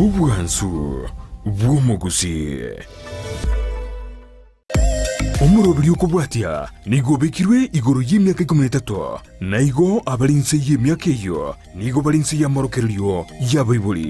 Ubwansu bw'omugusi omurobiri okubwatya nigo bekirwe igoro y'emyaka 13 naigo abalinse y'emyaka eyo nigo balinse y'amorokereryo y'abaibuli.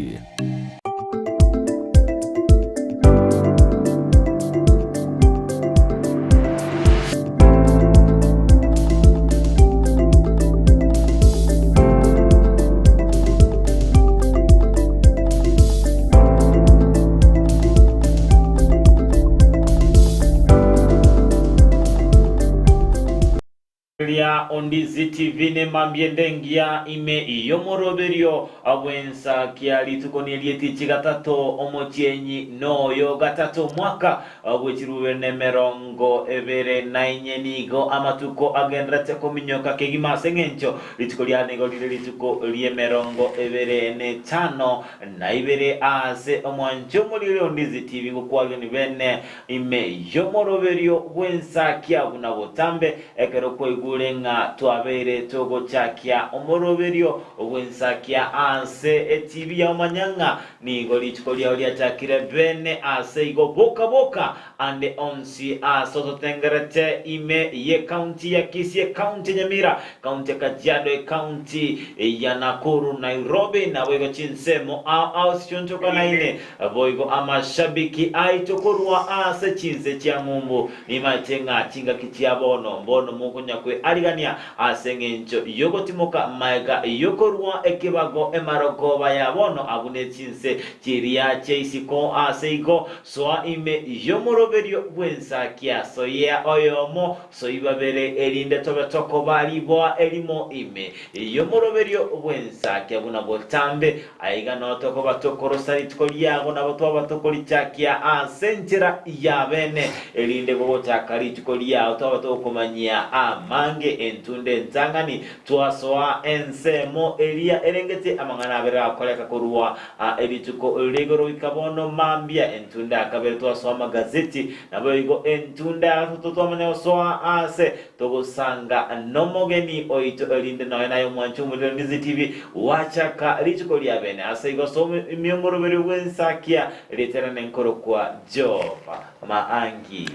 Ndizi TV ne mambyendengia ime yomoroberio abwensakia litukoni elieti gatatu omochenyi noyo gatatu mwaka abwechiruwe nemerongo ebere nainye nigo amatuko agenrate kominyoka kegima sengencho litukoliane nigo lituko liemerongo ebere ne tano na ibere ase omwancho mulire Ndizi TV ngokwalyo ni bene ime yomoroberio bwensakia bunabotambe ekero kwegulenga twabere togo chakia omoroberio obwensakia anse etibi ya manyanga nigo lichikolia olia chakire bene ase igo boka ande onsi asoto tengerete ime ye county ya Kisii county Nyamira county Kajiado county ya Nakuru Nairobi na wego chinsemo au sionchoka na ine voigo amashabiki aitokorwa ase chinse chia mumbu imachenga chinga kichiabono mbono mukunya kwe aligania asengencho yogotimoka maiga yokorwa ekibago emarogoba yabono abune chinse chiria cheisiko aseigo soa ime yomoroberio bwensakia soya oyomo soibabere elinde tobetoko baliboa elimo ime yomoroberio bwensakia buna botambe aiga notoko batokoro saritkolyago na batwa batokoli chakia asenjera yabene elinde gogo chakali tkolya tobatomanyia MAANGI entunde ntangani twasoa ensemo elia erengete amangana abera koleka korua elituko legoro ikabono mambia entunda akabere twasoa magazeti nabo igo entunda tutotwamane soa ase togosanga nomogeni oito elinde nayo mwanchu mu Ndizi TV wachaka lituko lya bene ase igo so myongorobere wensakia literane nkoro kwa Jova MAANGI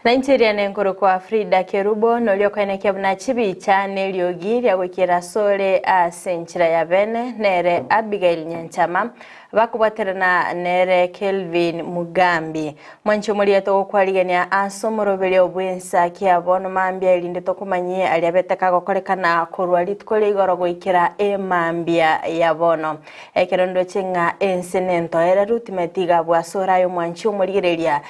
Nigeria nenkoro kwa FRIDAH KERUBO nolio kaine kyabuna chibi cyane lyogira gwekera sole asenchira ya bene nere Abigael Nyanchama bakubaterana nere Kelvin Mugambi mwancho muri to kwaligania asomorobere obwensakia bono mambia elinde tokumanyie aliabeteka gokorekana korwali tukole igoro gwikira emambia ya bono ekerondo chinga ensenento era rutimetiga bwasora yo mwancho murigereria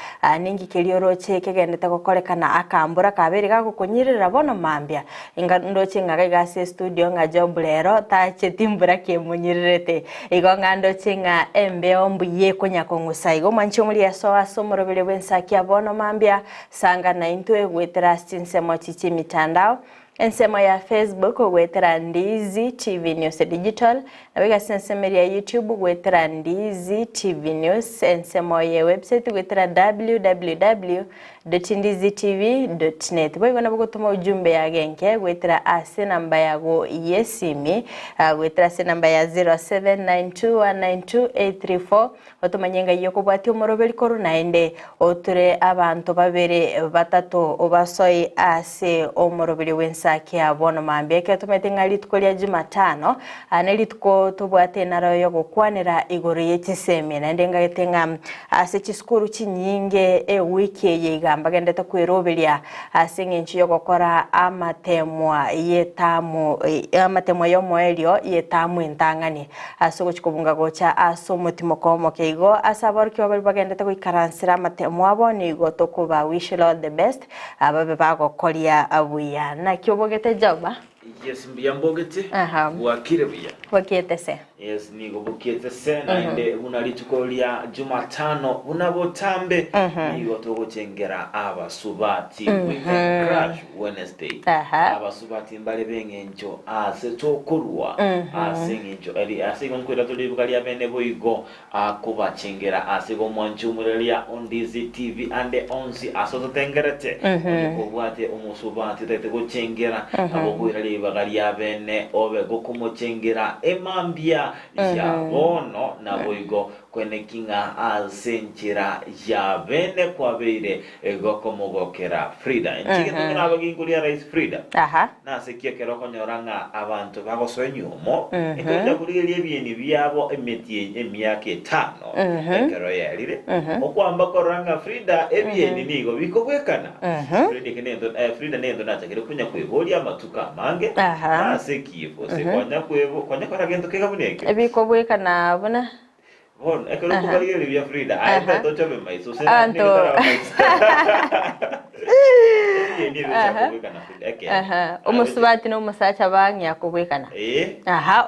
ningi kelioroche kegendete gokorekana akambura kabere gagukunyirira bono mambia ingando chinga gase studio nga job lero ta chetimbura kemunyirete igonga ndo chinga embe ombuye konyakongusa mwancho muri yasoa somorobere bwensakia bono mambia sanga na intwe gwetera stinsemo chichi mitandao ensemo ya Facebook gwetera Ndizi TV News Digital na wega sensemeri ya YouTube gwetera Ndizi TV News ensemo ya website gwetera www.ndizitv.net boy gona bugotuma ujumbe ya genke gwetera ase namba yago yesimi gwetera ase namba ya 0792192834 otumanyenga yoko bwati umorobeli koru naende oture abantu babere batatu obasoi ase omorobeli wensakia bono mambia ke tumetinga litkolya JUMATANO anelitko tobwate naro yo gukwanira igoro yechisemi naende ngaitenga ase chiskuru chinyinge wiki yigamba gendeta kwirobelia ase ngenchi yo gukora amatemwa yetamu amatemwa yo moelio yetamu entangani aso gochikobunga gocha aso mutimo komo keigo asabor kyo bagenda kwikaransira amatemo abo nigo tokuba wish Lord the best ababe bagokoria abuya na kyo bogete Joba. Yes, mbiyambogete wakirebuya wakiyetese yes nigo bukiyetese naende unalitukolia JUMATANO unabotambe nigo togochengera abasubati weekend crash Wednesday abasubati mbale bengencho ase tokorwa ase ngencho eli ase gonkwera tolibuka lya bene boigo akubachengera ase go mwanchu murelia Ndizi TV ande onsi asoto tengerete obwate umusubati tete gochengera abo kwira libaga lya bene obe go kumuchengera emambia enchira ya bono na boigo kwenekinga asenchira ya bene kwa beire gokomogokera FRIDAH enchige tungina abagingulia rais FRIDAH na sekia keroko nyoranga abantu bagoswenyumo ekoja kuligelia bieni byabo emetie emyake 5 ekero yalire okwamba koranga FRIDAH ebieni nigo bikobwekana FRIDAH nendo nachakire kunya kwebolia matuka mange na sekifo sekwanya kwebo kwanya karagento kegabuneke ebikobwekana bona bon ekero kubaligeli bya FRIDAH aita tochobe maiso se umusubati no musacha banya kubwekana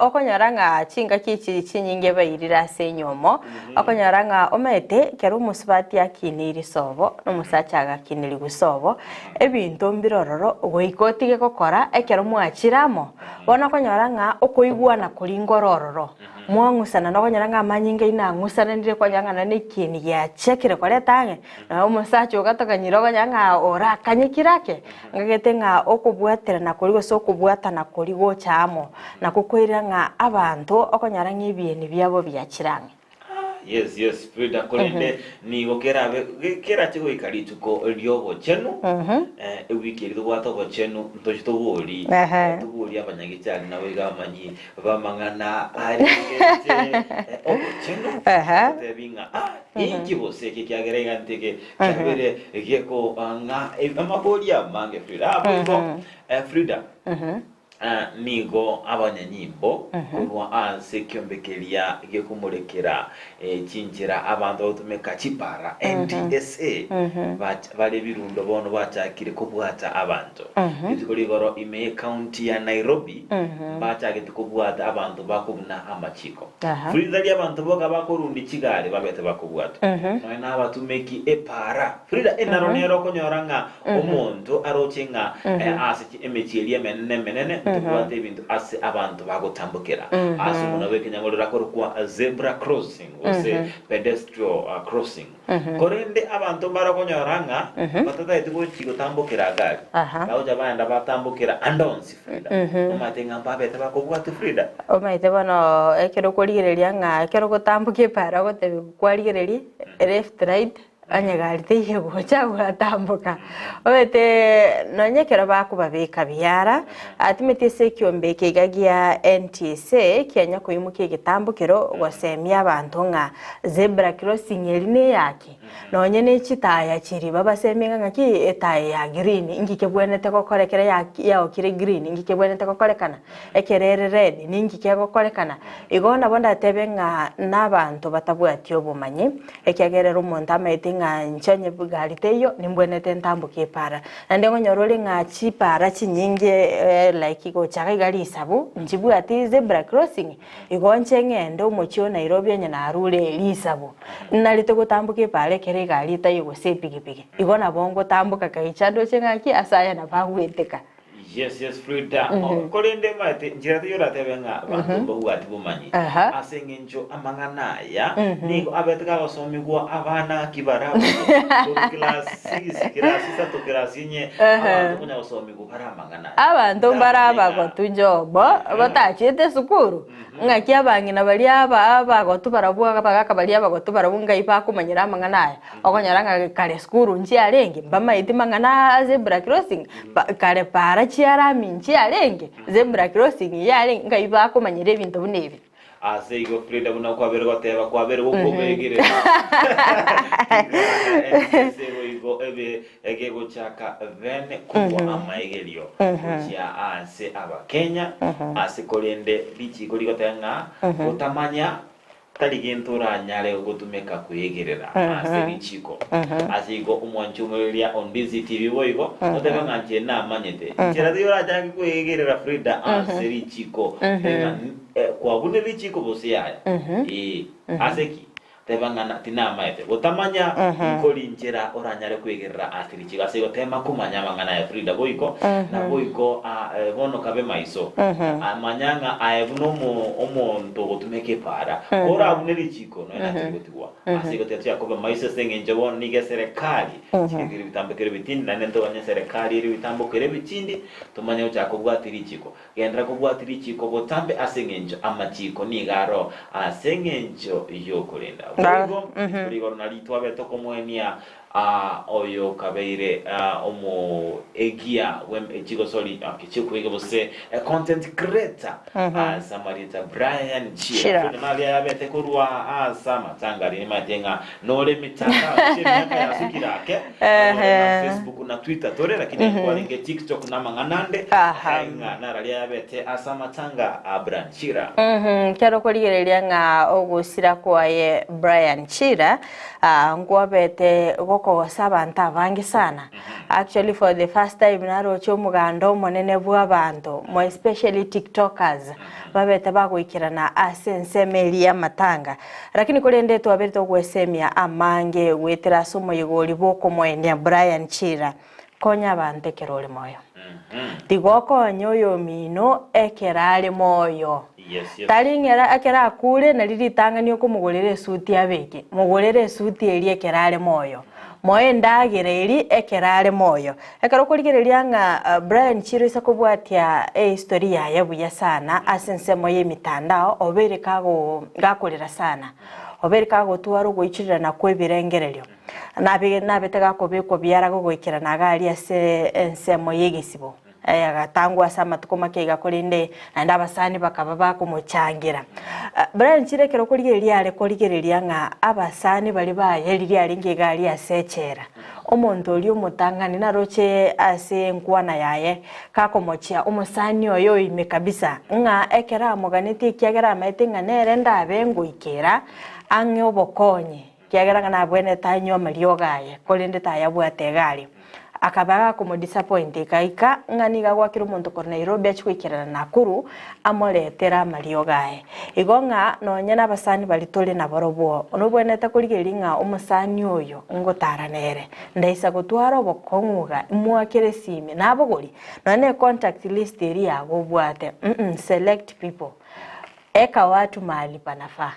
okonyoranga chinga kichi chinyinge bayirira senyomo okonyoranga omete kero umusubati akiniri sobo no musacha agakiniri gusobo ebintu mbirororo goikotige gokora ekero mwachiramo bona konyoranga okoigwana kuringorororo mwangusana no konyaranga amanyinga ina ngusana ndire kwanyanga nikini ya chekire kole tange na umusacho gatokanyiro kwanyanga ora kanyikirake ngagete nga okubwatira na kurigo so kubwata na kurigo chamo na kukwiranga abantu okonyaranga ibieni byabo byachiranga yes FRIDAH kolende ni gokera kera chigo ikarituko ryobo chenu ewiki rwata go chenu ntochitobori tuburi abanyagicyari nawe gamanyi bamangana ari ogo chenu tebinga inki bose kiagerega ntege kabere geko nga amabori amange FRIDAH nigo abanyanyimbo kurwa anse kyombekeria gekumurekera cinjira abantu otumeka chipara NDSA bale birundo bono bachakire kubwata abantu itukoligoro ime county ya Nairobi bachagete kubwata abantu bakubuna amachiko FRIDAH ya abantu boga bakorundi kigare babete bakubwata no ina batumeki epara FRIDAH enaronero konyoranga omuntu arocenga asiki emechieli menene tukwate ibintu ase abantu bagotambukira ase umuntu bekenyangorera korukwa zebra crossing ose pedestrian crossing korende abantu barakonyoranga batata itugo chigotambukira gari baoja banda batambukira andonsi FRIDAH umatenga mbabete bakobwate FRIDAH omaite bano ekero koligereria nga ekero gotambuke para gotebe kwaligereria left right anyagarite yego cyangwa tambuka obete nonyekero bakubabika byara atimete sekyombe kegagia NTSA Kenya kuyimuke gitambukiro gosemya abantu nga zebra crossing eline yake nonye n'ekitaya kiri babaseminga ngaki etaya ya green ingike bwenete kokorekera ya okire green ingike bwenete kokorekana ekerere red ningike kokorekana igona bonda tebenga n'abantu batabwati obumanyi ekyagerera umuntu amaite nga nchonye bugaliteyo nimbwenete ntambuke para nande ngonyorole nga chipara chinyinge like go chaka gali isabu njibwati zebra crossing igonche ngende umuchio Nairobi nya narule lisabu nalite gutambuke pare kere gali tayo go sepigipigi igona bongo tambuka kaichado chengaki asaya na bagweteka yes FRIDAH kolende mate njira yora tebenga bantu bohwati bumanyi asengenjo amanganaya niko abeteka basomigwa abana kibarabo class 6 class 3 class nye abantu kunya basomigwa para amanganaya abantu baraba gotunjobo batachete sukuru ngaki abangina bali aba gotu barabuga bagaka bali aba gotu barabunga ipa kumanyira amanganaya okonyaranga kale sukuru nchi arenge bama itimangana zebra crossing kale para chiara minchi arenge zebra crossing yale ngaiba ko manyire ibintu bunebi ase igo FRIDAH buna kwa bere goteba kwa bere bukobegire sego igo ege gochaka vene kuwa amaigelio ya ase aba Kenya ase kolende bichi goligotenga utamanya taligentura nyale gotumeka kuyegerera ase bichiko ase igo umwanchumulia on Ndizi TV boigo oteba nganje na manyete kira diora jangi kuyegerera FRIDAH ase bichiko kwa bune bichiko bose yaya aseki tebangana tinamaete utamanya nkoli njera oranyare kwegerera atirichi gase gotema kumanya mangana ya FRIDAH boiko na boiko bono kabe maiso amanyanga aebuno omonto gotumeke para ora abuneri chiko no ena tigotigwa asigotetya kobe maiso sengenje bon nige serikali chikiri bitambo kere bitindi na nento banya serikali iri bitambo kere bitindi tumanya uchako bwatiri chiko gendra ko bwatiri chiko botambe asengenje amachiko nigaro asengenjo yokolinda Rigo na litwa beto komwenia oyo kabeire omo egia wem chigo soli akichiko ige bose content creator Samarita Brian Chira na ya bete kurwa sama tangari matenga nole mitanga chemyaka ya sikirake na Facebook na Twitter tore lakini kwa linge TikTok na manganande na rali ya bete asama tanga Brian Chira kero koligereria nga ogusira kwaye Brian Chira ngwa bete goko sabanta abangi sana actually for the first time narocho mugando monene bwa bantu mo especially TikTokers babete bagoikirana asensemeli ya matanga lakini kolende to abeto gwesemia amange wetera somo yigoli boko mwene Brian Chira konya bante kerole moyo tigoko nyoyo mino ekerale moyo taringera akera akure na riri tangani okumugorere suti abeke mugorere suti elie kerale moyo moyo ndagireri ekerale moyo ekaro kurigereria nga Brian Chira isa kubwatia historia ya buya sana asense moye mitandao obere kago gakorera sana obere kago tuwaro goichirira na kwebirengererio nabetega kobeko byara gogoikira na gali ase ensemo yegisibo agatangwa sama tukomake gakorinde na abasani bakaba bakumuchangira Brian Chira kero kurigereria ale kurigereria nga abasani bali bayeriri alinge gali asechera omonto oli omutangani naroche ase nkwana yaye kakomochia omusani oyo ime kabisa nga ekera moganiti kyagera maitenga nere ndabengo ikera ange obokonye kyagera na bwene tanyo maliogaye kolinde tayabwate gali akabaga komo disappoint kaika nganiga gwakira omonto ko Nairobi achikwikirana Nakuru amoretera maliogaye igonga nonyana abasani balitole na borobo onobweneta kurigelinga omusani oyo ngotaranere ndaisa gutwara obokonguga mwakire sime nabogori none contact list eri yago bwate select people eka watu mahali panafaa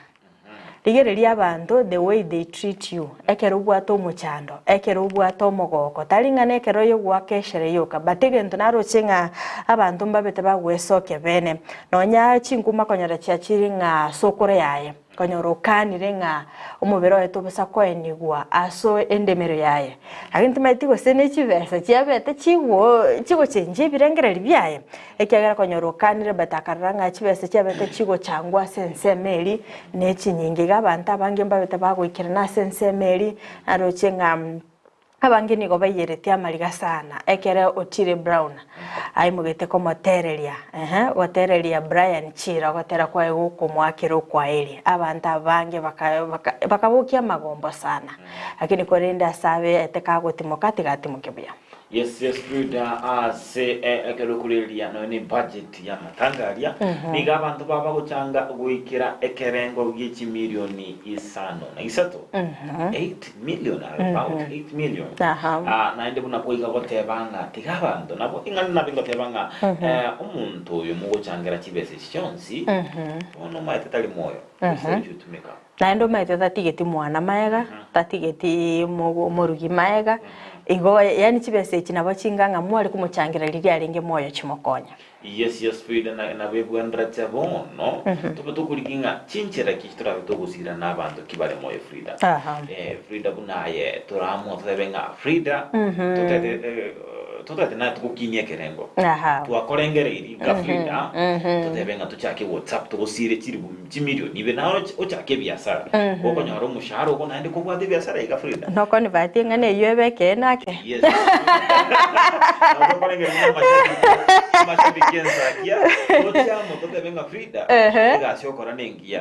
ligereria abantu the way they treat you ekero bwato muchando ekero bwato mogoko talingane ekero yo gwakeshere yoka bategento narochenga abantu mbabete bagwesoke bene nonya chinguma konyara chiachiringa sokore yaye konyorokanire nga omubero eto besa kwenigwa aso endemero yaye agintu maitigo sene chivesa chiabete chigo chenje birengereri byaye ekyagera konyorokanire batakaranga chivesa chiabete chigo changwa sensemeli nechinyingi gabantu abange mbabete bagoikirana sensemeli arochenga abange nigo bayeretia maliga sana ekere Otile Brown ai mugete ko motereria gotereria Brian Chira gotera kwa guko mwakiro kwa eli abantu abange bakabukia magombo sana lakini korenda sabe eteka gotimokati gatimukebya Yes, FRIDAH se ekerukuliria no ni budget ya matangaria niga abantu baba guchanga guikira ekerengo gichi milioni isano na isato 8 million about 8 million na ende buna kuiga gotebanga tigabantu nabo ingana nabingo tebanga umuntu uyu muguchangira chibese chonsi ono maite tali moyo tumeka na endo maite tatigeti mwana maega tatigeti murugi maega igo yani chibese chinabo chinganga mwali kumuchangira lili alenge moyo chimokonya yes FRIDAH na bebwendra chabon no tubato kulikinga chinchera kichitra bitogusira nabantu kibale moyo FRIDAH FRIDAH bunaye turamo tubenga FRIDAH tutete na tukukinia kerengo tuakorengere iri ga FRIDAH tutebenga tuchake WhatsApp tugusire chiri milioni ibe naho ochake biasara koko nyaro mushahara uko naende kubwate biasara ga FRIDAH noko ni batinga ne yebeke nake yes noko korengere mashabiki ENSAKIA otiamo tutebenga FRIDAH igasyo koranengia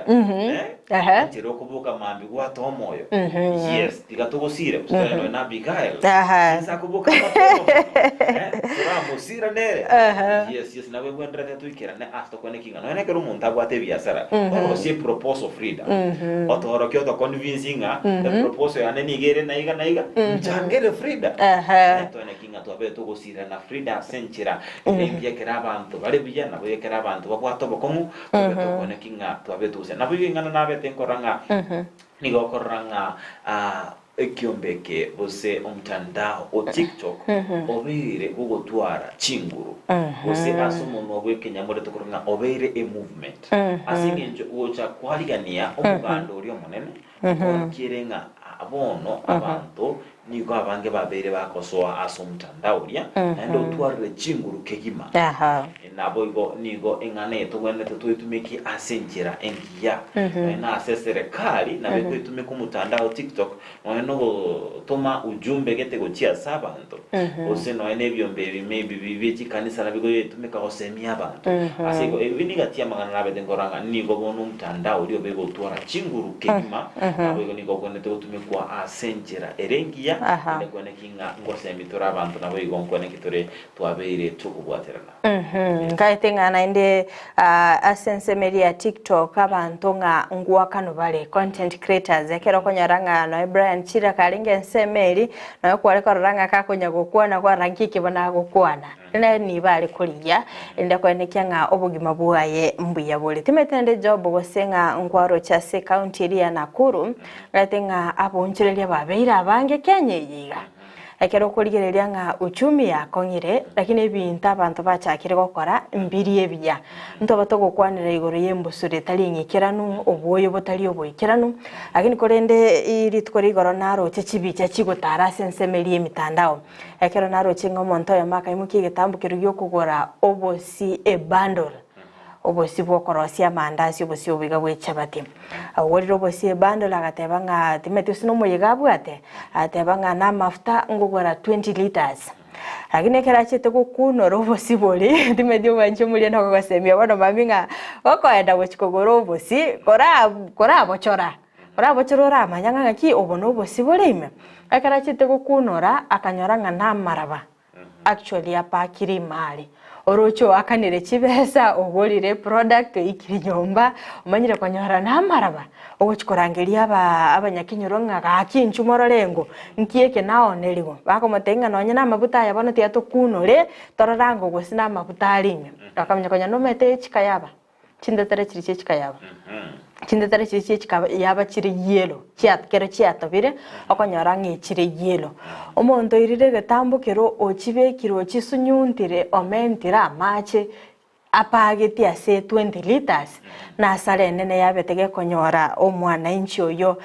chiro kubuka mambi gwato moyo yes tigatugusire kusana na Abigael sasa kubuka mato turamusira nere yes nawe bwendrete tuikira ne asto kone kinga no nekero umuntu abwate biasara oro si proposal freedom otoro kyo to convincinga the proposal ane nigere naiga mchangere freedom to ne kinga to abe to gusira na freedom senchira embye kera abantu bale bijana boye kera abantu bakwato bokomu to kone kinga to abe to se na buyinga na abe tenkoranga nigo koranga ekyombeke bose omtandao o TikTok obeire kugotwara chinguru bose asumo obwe kenyamore tokoranga obeire a movement asingenje uocha kwaligania omugando uri omonene okirenga abono abantu nigo abange babeire bakosoa asomtandao ria ndo tware chinguru kegima nabo igo nigo engane tugwene tuitumiki asenjera engiya na serikali na beko itumika mutandao TikTok no toma ujumbe gete gochia sabantu ose no ene byombe maybe bibiti kanisa na bego itumika osemia abantu asiko ebiniga tia magana na bedengoranga nigo bono mutandao rio bego twara chinguru kegima nabo igo nigo gwene tutumikwa asenjera erengiya ne gwene kinga ngosemi tora abantu nabo igo gwene kitore twabeire tukubwaterana ngaitenga nainde asense media TikTok abantu nga ngwa kanu bale content creators ekero konyaranga no Brian Chira kalinge nsemeri no kwale koranga kakonya gukwana kwa rankiki bona gukwana ni bale kuliya enda kwenekia nga obugima bwaye mbuya bole timetende job gosenga ngwaro cha se county ria Nakuru ngaitenga abonchirelia babeira abange Kenya yiga ekero kurigereria nga uchumi yakongire lakini ebintu abantu bachakire gukora mbiri ebiya ntobato gukwanira igoro yembusure tali ngikiranu obuyo botali oboikiranu lakini korende iri tukori igoro naro chechibicha chigotara sensemeri emitandao ekero naro chingo monto ya maka imuki getambukiro yokugora obosi e bundle obosi bwokorosia mandazi obosi obiga bwechabati awori obosi e bundle agateba nga timetu no moyiga bwate ateba nga na mafuta ngogora 20 liters lakini kerachete kukuno obosi boli timedio manje muri na kwasemia bano maminga okoenda gochikogoro obosi kora bochora ramanyanga ngaki obono obosi bolime akarachete kukunora akanyoranga na maraba actually apakiri mali orocho akanire chibesa ogolire product ikiri nyomba umanyire kwanyora na maraba ogochikorangeria abanyakinyoronga gakinchumoro lengo nkieke nawo neligo bakomotenga nonye na mabuta ya bano tiato kunore tororango gosina mabuta alime akamenya kwanya no mete chikayaba chindetere chiri chikayaba chindetere chiri chikayaba chiri yelo kero chiatabire akonyora ngechire yelo omonto irire getambukiro ochibekiro chisunyuntire omentira amache apageti ase 20 liters na sale nene yabetege konyora omwana inchi oyo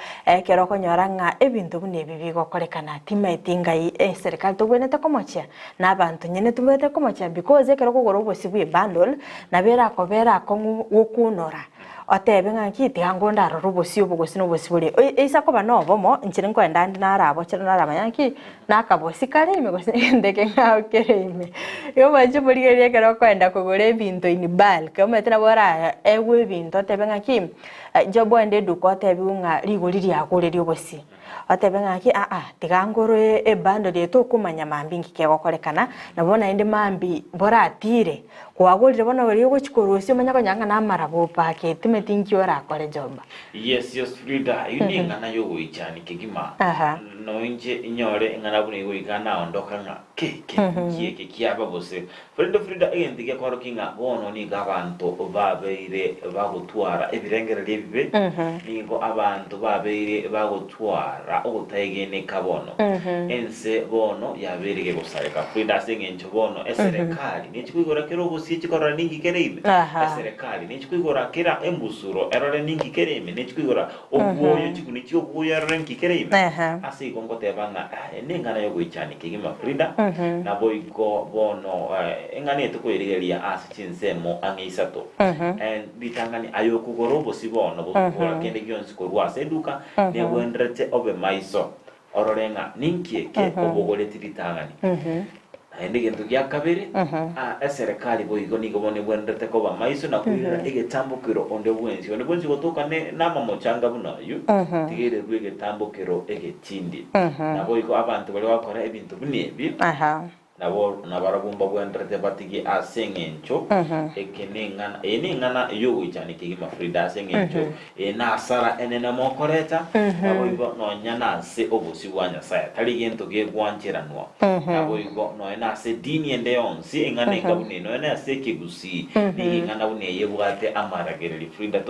kero konyora nga ebintu bune bibigo kolekana timaitinga serikali tobwenete komochia na abantu nyene tubete komochia because kero kugoro bosibwe bundle na bera kobera kongu wokunora otebe ngaki tigangonda robosi obogosi no bosibule isa ko bano bomo nchire nkwenda ndi narabo chira narama yanki nakabosi kale megosi ndeke ngao kereme yo manje burigerie kero kwenda kugore bintu in bulk ometena bora ewe bintu otebe ngaki jobo ende duko otebe nga ligori lyakore lyobosi otebe ngaki tigangoro e bando lyeto kumanya mambi ngike gokorekana nabona ende mambi bora atire kwagorire bona bari yo chikorosi manya konyanga na marabo pake timetinki ora akore jomba yes FRIDAH yuninga na yo wichani kigima no inje nyore ngana buni wigana ondoka nga kiye kiaba bose FRIDAH egendige koro kinga bono ni gabantu babeire bagutwara ebirengera lebibe ningo abantu babeire bagutwara ogutayegene kabono ense bono yaberege gusareka FRIDAH sengencho bono eserikali nichikwigora kero chikora ningi kereme serikali nichikwigora kera embusuro erore ningi kereme nichikwigora obuoyo chikunichi obuoyo erore ningi kereme asi kongote banga nengana yo gwichani kigima FRIDAH na boigo bono engane tukoirigeria asichinsemo angisato bitangani ayokugoro bosibono bokora kende gyonsi korwase eduka ne bwendrete obe maiso ororenga ninkieke obogoleti bitangani ende gento gya kabere serikali boigo nigo bone bwendete ko ba maiso na kwira egetambukiro onde bwenzi gotoka ne nama mochanga bunayo tigere bwege tambukiro egetindi na boigo abantu bali bakora ebintu bunebi nabarabumba bwenderete batigi asengencho ekenengana yowichani kigima FRIDAH asengencho nasara enene mokoreta nabo igo nonyana se obusi bwanya saya tali gento ge gwancheranwa nabo igo no ena se dini ende yonsi engane ngabune no ena se kigusi ngana bune yebwate amaragereri FRIDAH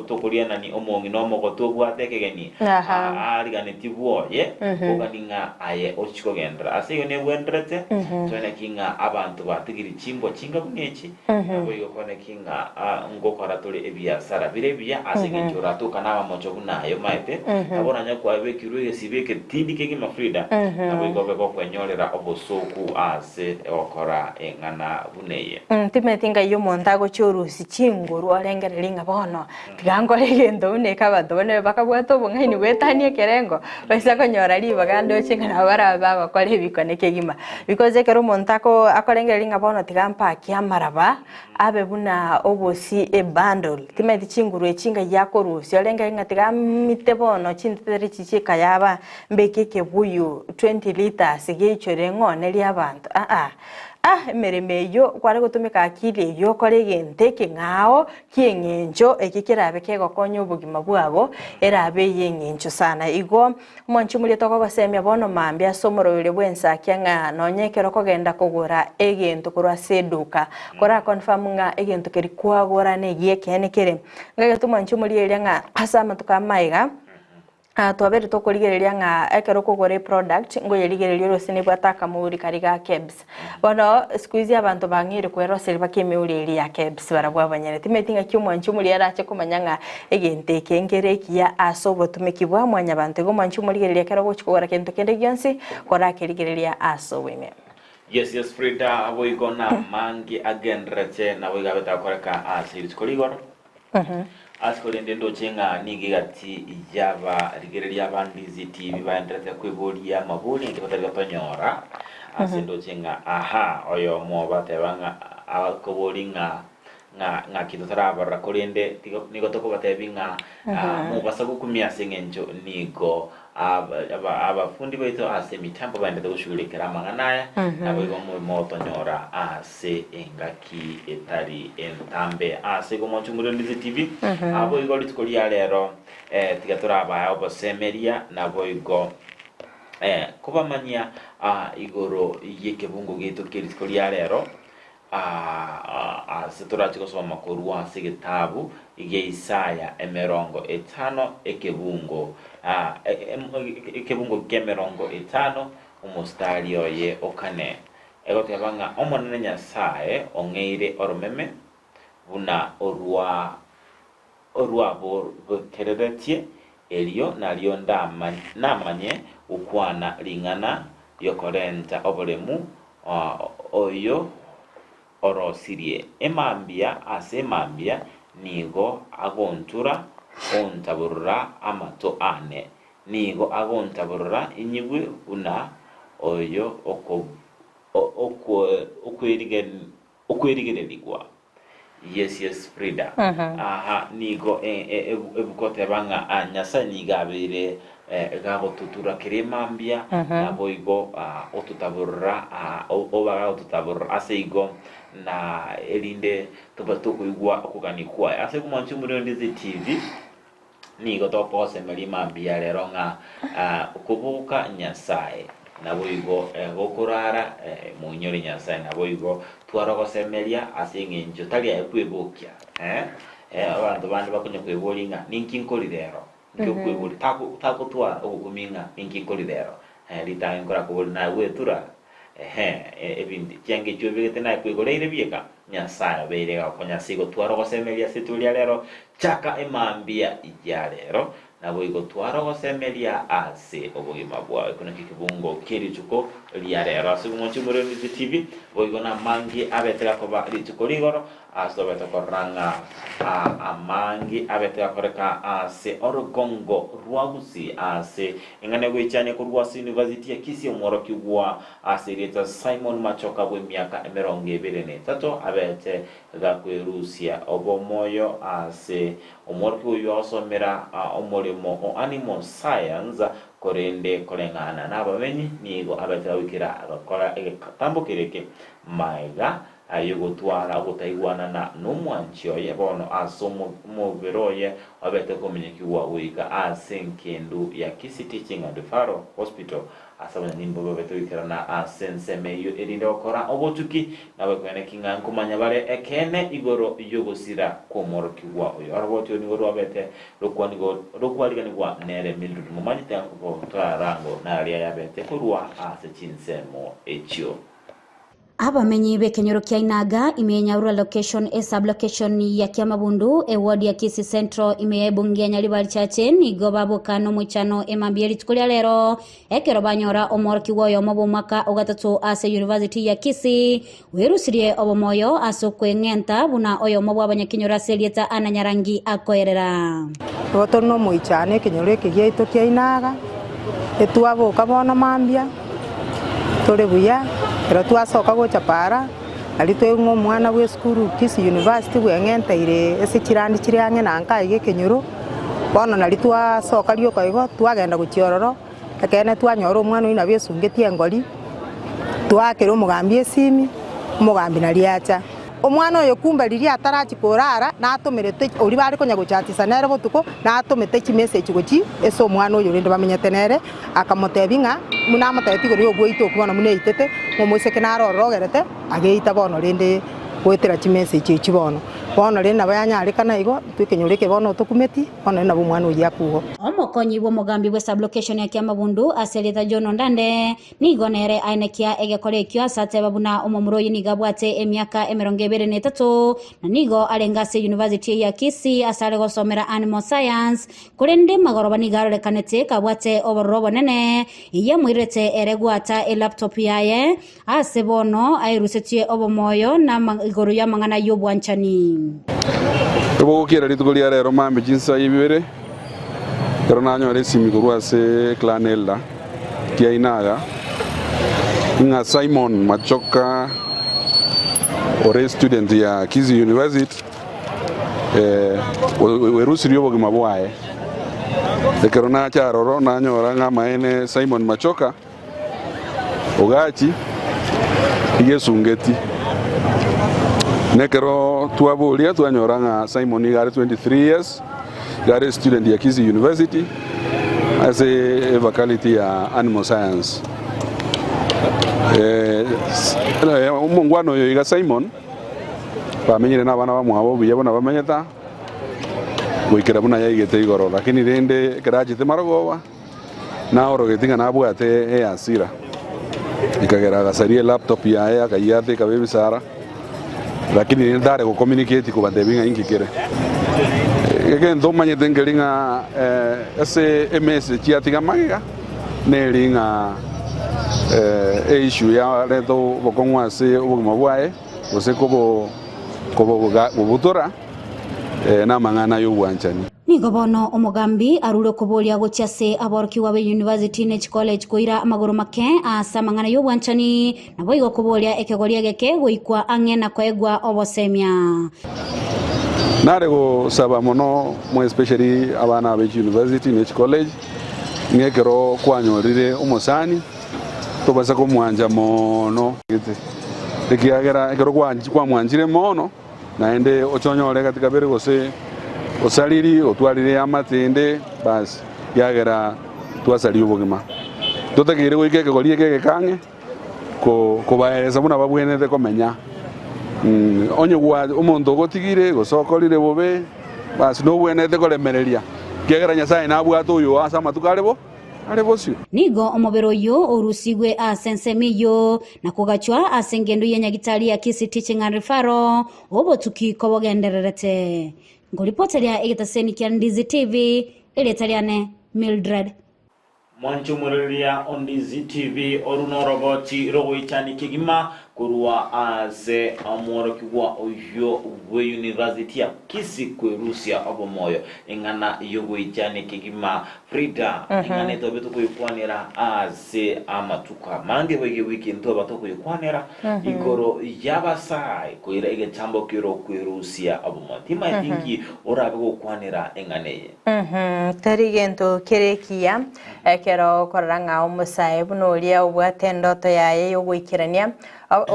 to kuliana ni omongi no mogo to bwate kegeni ari gane tibuoye oganinga aye ochiko gendra ase yone bwenderete Twana kinga abantu batigiri chimbo chinga bunechi nabo igo kone kinga ngokora tole ebiasara birebia asenge chorato kana bamocho bunayo maite abona nyako abekirwe sibeke tindike gima FRIDAH nabo igo beko kwenyorera obosoku ase okora engana buneye timetinga yo montago chorusi chinguru alengerelinga bono tigangore gendo uneka badone bakabwato bongaini wetanie kerengo baisa konyora liba gando chinga na bara baba kole bikoneke gima because kero montako akolengerelinga bono tigampa kiamaraba abe buna obosi e bundle timeti chinguru echinga yakorusi alengelinga tigamite bono chintere chichika yaba mbekeke buyu 20 liters geichorengo neli abantu meremeyo kware gutumika akili yo kore gente ngao kiengenjo ekikirabe kego konyo bugima bwabo erabe yengenjo sana igo monchi muri toko basemya bono mambya somoroyle bwensakia nga nonyekero kogenda kugura egento kurwa seduka kora confirm nga egento keri kwagora ne yekene kere ngagetu monchi muri elia nga asama tukamaiga twabere tokorigereria nga ekero kugore product ngo yerigererio rosine bwataka muri kariga kebs bono squeeze abantu bangire kwero silva kemeuri ya kebs barabwa banyere timetinga cyumwanchu muri yarache kumanya nga egente kengere kiya asobo tumekibwa mwanya abantu go mwanchu muri gereria kero gochikora kento kende gyonsi kora kerigereria asobweme. Yes FRIDAH abo igona MAANGI agendrache na bo igabeta koreka asiri koligoro Askole ndendo chenga nigi gati ijava rigereria bandizi TV baenderete kwiburia mabuli ndikotari gatonyora asendo chenga oyo moba tebanga akobolinga nga kitotara barra kolende nigo toko batebinga mubasa gukumia sengenjo nigo abafundi baito ase mitambo baendete gushughulikira manganaya nabo igo moto nyora ase engaki etari entambe ase go monchu muri Ndizi TV abo igo litikolia lero tigatura aba obosemeria nabo igo kubamanya igoro yekebungo gitu kilitikolia lero seturati kusoma makuru ase gitabu ige Isaya 50 ekebungo ekebungo kemerongo 5 umustari oye okane ego tebanga omonene Nyasaye ongeire oromeme buna orwa bokereretie elio nalio namanye ukwana lingana yokorenta obolemu oyo orosirie emambia ase mambia nigo agontura ontaburura amato ane nigo agontaburura inyigwe una oyo okwerigereligwa yes FRIDAH nigo ebukote banga Nyasaye nigabire gago tutura kiremambia nabo igo otutaburura obaga otutaburura ase igo na elinde tobatuko igwa okuganikwa ase kumanchu muri Ndizi TV nigo topose melimambia lero nga ukubuka Nyasaye nabo igo gokurara munyori Nyasaye nabo igo twarogosemeria ase ngenjo tali ekwebukia abantu bandi bakunye kwebulinga ninkinkolirero ngikwebuli tako twa okuguminga ninkinkolirero litangora kubuli na wetura ebindi cyange cyobegete na kwegoleire bieka Nyasaye beirega konya sigo twarogosemeria situlia lero chaka emambia ijya lero nabo igo twarogosemeria ase obugima bwawe kuna kikibungo kiri chuko lya lero ase kumonchu muri Ndizi TV boigo na MAANGI abetera koba lichuko ligoro aso betokoranga MAANGI abetera koreka ase orogongo rwagusi ase engane gwichane kurwasi University ya Kisii omorokigwa ase leta Simon Machoka bwe miaka 23 abete gakwerusia obomoyo ase omorki uyu osomera omorimo o animal science korende kolengana n'abamenyi nigo abatawikira agakora egatambo kireke maiga ayogotwara gutaigwanana n'omwanchio yebono asomo muberoye abete komenyekiwa wika asenkendu ya Kisii Teaching and Referral Hospital asabana nimbo babetwikirana asensemeyo erinde okora obotuki nabakwene kinga nkumanya bare ekene igoro yogosira komorokiwa oyo arabotyo nigoro abete rokwanigo nere mildu mumanyita ko twarango naria yabete kurwa asechinsemo echio abamenyi bekenyoro kya Inaga imenya rural location e sub location ya Kiamabundu e ward ya Kisii Central imeye bungia nyalibali chache ni gobabo kano muchano emambieri tukulia lero ekero banyora omorki woyo mobo mwaka ogatatu ase University ya Kisii werusirie obomoyo asokwe ngenta buna oyo mobo abanyakinyora selieta ananyarangi akoerera Rotono muichane kinyoro kigeito kya Inaga etuabo kabona mambia tole buya pero twasoka gocha para ali twengo mwana we skuru Kisii University bwengenta ire ese kirandi kiri ange nanka ige kenyoro bono nali twasoka lyo kaigo twagenda guchiororo akene twanyora omwana ina besungetie ngoli twakero mugambi esimi mugambi nali acha omwana oyo kumba liri atarachi korara natumirete ori bari konya guchatisa nere botuko natumete chi message gochi eso omwana oyo rinde bamenyete nere akamotebinga muna amateti gori ogweito kubona mune itete momoiseke narorogerete ageita bono rinde gwetera chi message chi bono rinde bayanyare kana igo twikenyureke bono tukumeti bono nabo mwana oyo yakugo omokonyi bo mugambi bwe sub location ya Kiamabundu aseleta John Ndande nigonere ainekia egekore kyo sate babuna omomuroyi nigabwate emyaka 23 na nigo alengase University ya Kisii asale gosomera animal science kurende magoroba nigarore kanete kabwate oborobo nene iye mwirete eregwata e laptop yaye asebono airusetie obomoyo na igoro ya mangana yobwanchani Ebo kira ritugolia rero mambe jinsa ibere pero nanyo resimi kurwase clanella kia Inaga nga Simon Machoka ore student ya Kisii University werusi ryobo gimabwae ekero na charoro nanyo ranga maene Simon Machoka ogachi igesungeti nekero tuabulia tuanyoranga Simon igare 23 years gare student ya Kisii University as a faculty ya animal science umongwano yo iga Simon bamenyire nabana bamwabo biyabona bamenyeta gwikira buna yaigete igoro lakini rende kerajite marogoba na orogetinga nabwate asira ikagera gasarie laptop ya akayate kabebisara lakini ndare ko communicate ko bandebinga ingikire ndo manyete ngelinga SMS chiatiga magiga nelinga issue ya leto bokongwa se ubugima bwae ose kobo butora na mangana yo bwanchani nigo bono omugambi arure kubolia gochase aborki wabe University Nech College koira amagoro make asa mangana yo bwanchani nabo igo kubolia ekegolia geke goikwa angena koegwa obosemia narego saba mono mo especially abana be University Nech College ngekero kwanyorire umosani to basa ko mwanja mono ekiagera ekero kwa mwanjire mono naende ochonyore katika bere gose osaliri otwarire amatende bas yagera twasali ubugima totakire wikeke golie keke kange ko baereza muna babwenete komenya onyo gwa omonto gotigire gosokorire bobe bas no bwenete kolemereria kegera nyasaye nabwato uyo asa matukarebo alebocio nigo omobero yo orusigwe asensemiyo na kugachwa asengendo yenyagitali ya Kisii Teaching and Referral obotuki kobogendererete ngolipotelia egetaseni kya Ndizi TV eletaliane Mildred Mwanchumulilia on Ndizi TV orunorogochi rogoichani kigima kurwa ase amoro kigwa oyo we university ya Kisii kwerusia obomoyo ingana yogo ichane kigima FRIDAH ingana to beto kuyikwanira ase amatuka mange wege weekend to bato kuyikwanira igoro yabasai koira ige chambo kiro kwerusia obomoyo tima tinki orabe kukwanira inganeye tarigento kerekia kero koranga umusai bunolia ubwate ndoto yaye yo gwikirania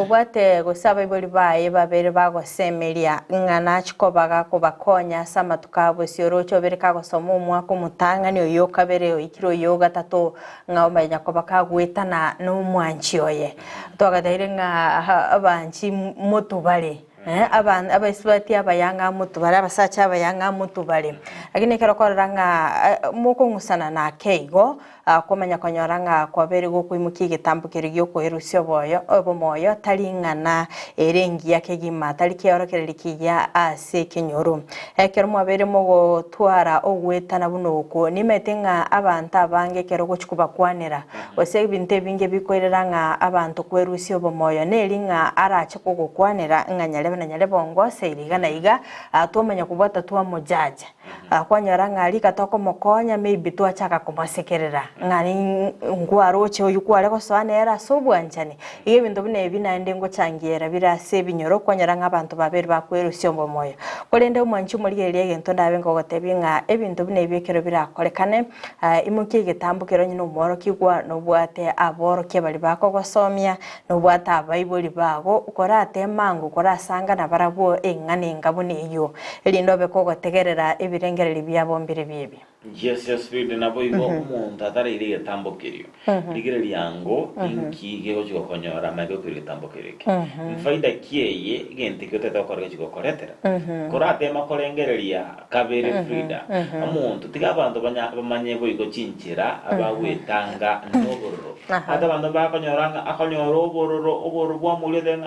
ubwate gusaba iboli baye babere bagosemeria ngana chikobaga kubakonya sama tukabo siorocho bereka gosoma umwaka mutangani oyo kabere ikiro yo gatatu ngawumenya ko bakagwitana no mwanchi oye twagathaire nga abanchi mutubale abasibati abayanga mutubale abasacha abayanga mutubale lakini kero koranga muko ngusana na keigo kumenya konyoranga kwabere gukwimuki gitambukire gyo kwerusia obomoyo taringana erengi yake gima talikiyorokererikiya ase kinyoru kero mwabere mugo twara ogwetana bunoko nimetenga abantu abange kero gochikuba kwanera ose binte binge bikoreranga abantu kwerusia obomoyo neringa arache kugukwanera nganyale na bongo seirigana iga atomenya kubata twa mujaja kwanyoranga ali katoko mokonya maybe twachaka kumasekerera ngani ngwaroche oyukwale koswanera sobwanchane iye bintu bine binaende ngo changiera birase binyoro kwanyoranga abantu babere bakwerusia obomoyo kolende umwanchi muligerie gento ndabe ngo gotebinga ebintu bine bikero birakorekane imuki gitambukero nyino umoro kigwa no bwate aboro ke bali bako gosomia no bwata abayiboli bago ukorate mangu korasanga na barabo engane ngabone iyo elindo beko gotegerera ebirengereri byabombire bibi Yes, FRIDAH nabo igo umuntu atari iri tambokerio. Ligere liango inki gego chigo konyora mago kuri tambokereke. FRIDAH kieye gente que teta korga chigo koretera. Korate makorengereria kabere FRIDAH. Umuntu tigabantu bamanyego igo chinchira abawetanga nobororo. Ata bantu bakonyoranga akonyoro oboro bwa muleden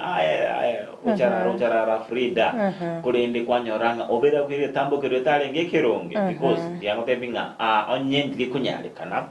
uchara FRIDAH. Kurende kwanyoranga obera kuri tambokerio tarenge keronge because yango onyendi kunyale kana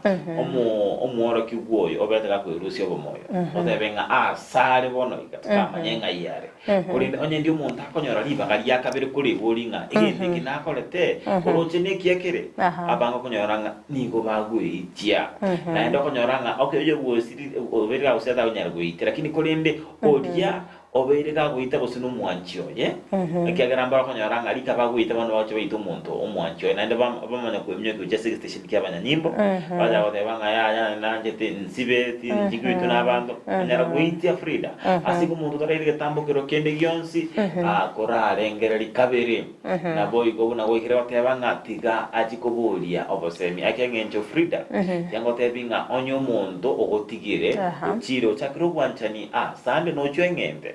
omuoro kigwoyo obetaka kwerusia obomoyo otebenga sare bono ikataka manyenga yare kulinde onyendi umuntu akonyora libanga lyakabere kuri bolinga igende kinakolete oroche nekiekere abanga konyoranga nigo bagwitia naenda konyoranga okay yo gosiri obera useta unyara gwitira lakini kulinde odia obere ka guita bosino mwanchio ye akiagaramba konyoranga alika baguita bano bacho bito umuntu omwanchio naende bamanya kwemye ku just station kyabanya nyimbo baza botebanga ya nanjete nsibe njigwito nabantu anyara guitia FRIDAH asiko umuntu tarire tambukiro kende gyonsi akora rengera likabere na boy go na goikira batebanga tiga ajikobulia obosemi akengenjo FRIDAH yango tebinga onyo umuntu ogotigire uchiro chakiro gwanchani sande no chwengende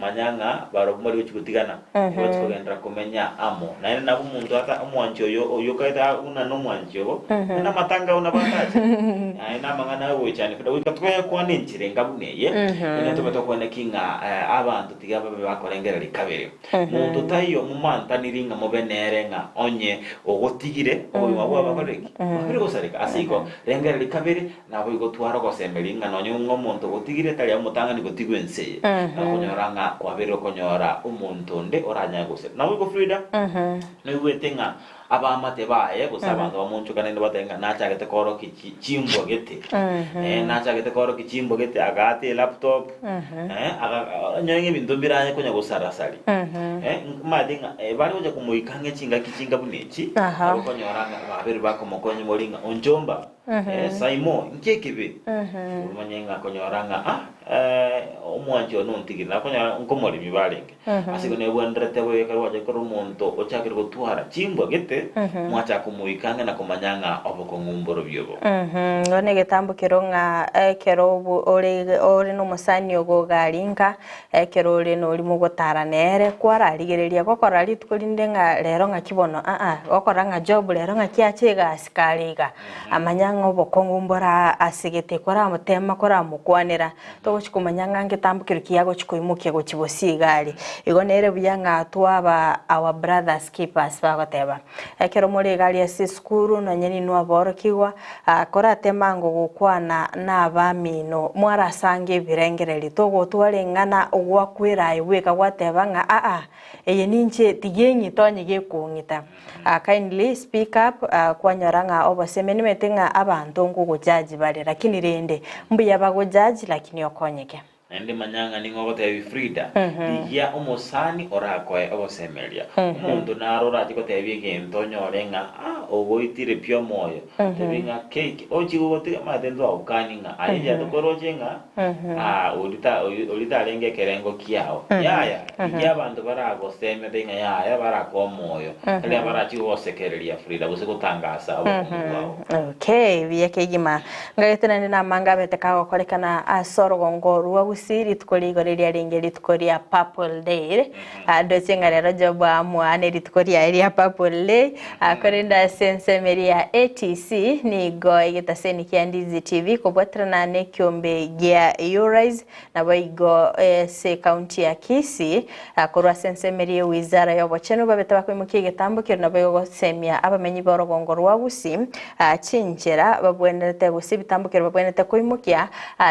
manyanga baro muri kutigana wetko gendra kumenya amo na nabo umuntu ata omwancho yo kaita una no mwancho na matanga una bataje na mangana we cyane kuda wikatwe kwa ninchire ngabuneye ne to kwene kinga abantu tigaba bakorengera likabere muntu tayo mumanta niringa mobenerenga onye ogotigire oyo wabo bakoreki biri gosarika asiko rengera likabere nabo igotwara gosemberinga nonyo ngomuntu gotigire tali amutanga ni gotigwense konyoranga kwabero konyora umuntu nde oranya gose nawe go FRIDAH niwe tenga abamate baye gusabanga bamuntu kanende batenga nacha gete koro kichimbo gete nacha gete koro kichimbo gete agate laptop aga nyange bintu biranye konya gusarasari madinga bari oja kumuikange kichinga bunechi konyoranga babero bakomokonye molinga onjomba saimo nkekebe umanyenga konyoranga omwanjo nontigina konya nkomori bibalenge asiko ne bwandrete boye karwaje koro muntu ochakira gutwara chimbo gete mwacha kumuikanga na kumanyanga oboko ngumboro byobo ngone getambukiro nga kerubo ore no musani ogo galinka kero ore no limo gotara nere kwara ligereria gokora litukulinde nga lero nga kibono gokora nga job lero nga kiachega asikaliga amanyanga obokongu mbora asigete kora mutema kora mukwanira togochikumanya ngange tambukiro kiyago chikoimukia gochibosigari igo nere buyanga twaba our brothers keepers bagoteba ekero muri gari ase skuru na nyeni no aborokiwa kora temango gukwana n'abamino mwarasange birengereri togo twarengana ogwakwira iweka gwateba nga eye ninche tigenyi tonye gekungita kindly speak up kwanyoranga obosemeni metenga abantu ngo judge bale lakini rende mbuya bago judge lakini okonyeke Ndi manyanga ningogote FRIDAH ya omosani orakoe obosemeria umuntu narora tikotebi gento nyorenga ogoitire pyo moyo tebinga cake ochigote matendo aukaninga aija tokorojenga ulita lenge kerengo kiao ya abantu barago semerenga ya barako moyo ale barachi osekereria FRIDAH busekutangasa abo okay biyeke gima ngaitena na manga beteka korekana asorogongo ruwa Gusii tukoligoreria ringeri tukoria Purple Day docenga rero joba mwane ritukoria area Purple Day akorenda sense meria ATC ni go igitaseni kia Ndizi TV kobwatrana ne kiombe gia Eurais na boigo se county ya Kisii akorwa sense meria wizara yo bocheno babeta bakoimukie getambukiro na boigo semia abamenyi borogongo rwa Gusii chinchera babwenete Gusii bitambukiro babwenete koimukia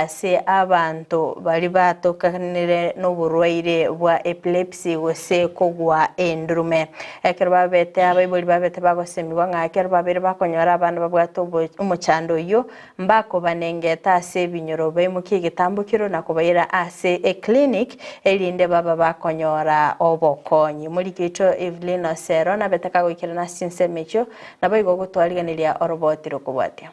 se abantu bali batokanire n'uburwaire bwa epilepsy gose kogwa endrume ekero babete abayiboli babete bagosemiwa ngakero babere bakonyora abantu babwato umuchando yo mbako banengeta ase binyoro bemukie getambukiro nakubayira ase a clinic elinde baba bakonyora obokonyi muri kicho Evelyn Osero na betaka goikira na sinsemecho nabayigo gutwariganiria orobotiro kubwatia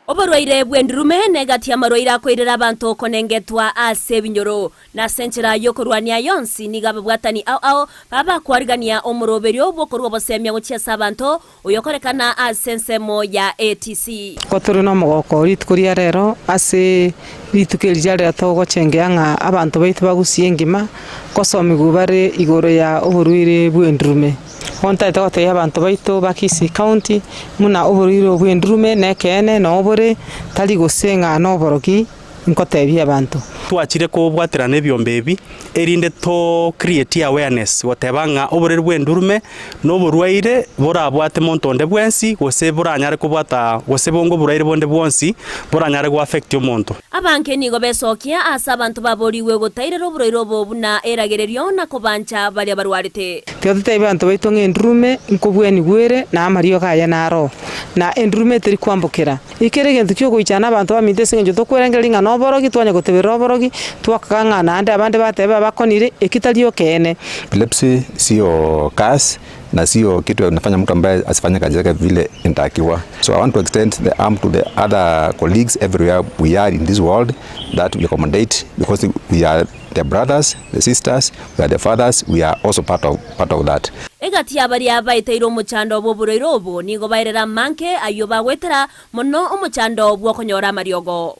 Oborwaire bwendrume negatia marwaire akoirera abantu konengetwa ase binyoro na senchera yokorwania yonsi nigaba bwatani ao baba kwarigania omoroberio bokorwa bosemya gochiasa abantu uyokorekana asensemo ya ATC kotoro no mogoko ritkuria rero ase ritukeria rero togochenganga abantu baitu bagusii ngima kosomigu bare igoro ya oborwaire bwendrume Honta itogote y'abantu baitu ba Kisii County muna oborwaire bwendrume nekene no obore tali gosenga no boroki nkotebia abantu twachire ko bwaterane byombebi erinde to create awareness wotebanga oborere bwendrume no borwaire borabwate montonde bwensi gose boranyare kubwata gose bongo borwaire bonde bwonsi boranyare go affect omonto abanke nigo besokia asa abantu baboriwe gotairero borwaire obobuna eragererio na kobancha bali abarwarite tyote abantu baitu ngendrume nkobweni gwere na amario gaya naro na endrume teri kwambukira ikere gento kyo goichana abantu bamite senjo to kwerengelinga no borogi twanya gotebera borogi twakanga na ande abande batebe bakonire ekitario kene epilepsy sio kas na sio kitu inafanya mtu ambaye asifanye kazi yake vile inatakiwa. So I want to extend the arm to the other colleagues everywhere we are in this world that we accommodate because we are the brothers, the sisters, we are the fathers, we are also part of that. Egati abari abaiteiro muchando boburoiro obo nigo bairera manke ayo bagwetera mono omuchando bwo konyora mariogo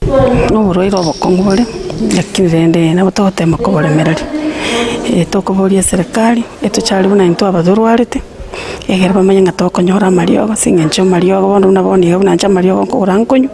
oburoiro bokongore yakirende na botote makobore merari tokoboria serikali etuchali buna into abadurwarite egera bamanya tokonyora mariogo singencho mariogo bondo na boni ga Nyanchama mariogo korankonyu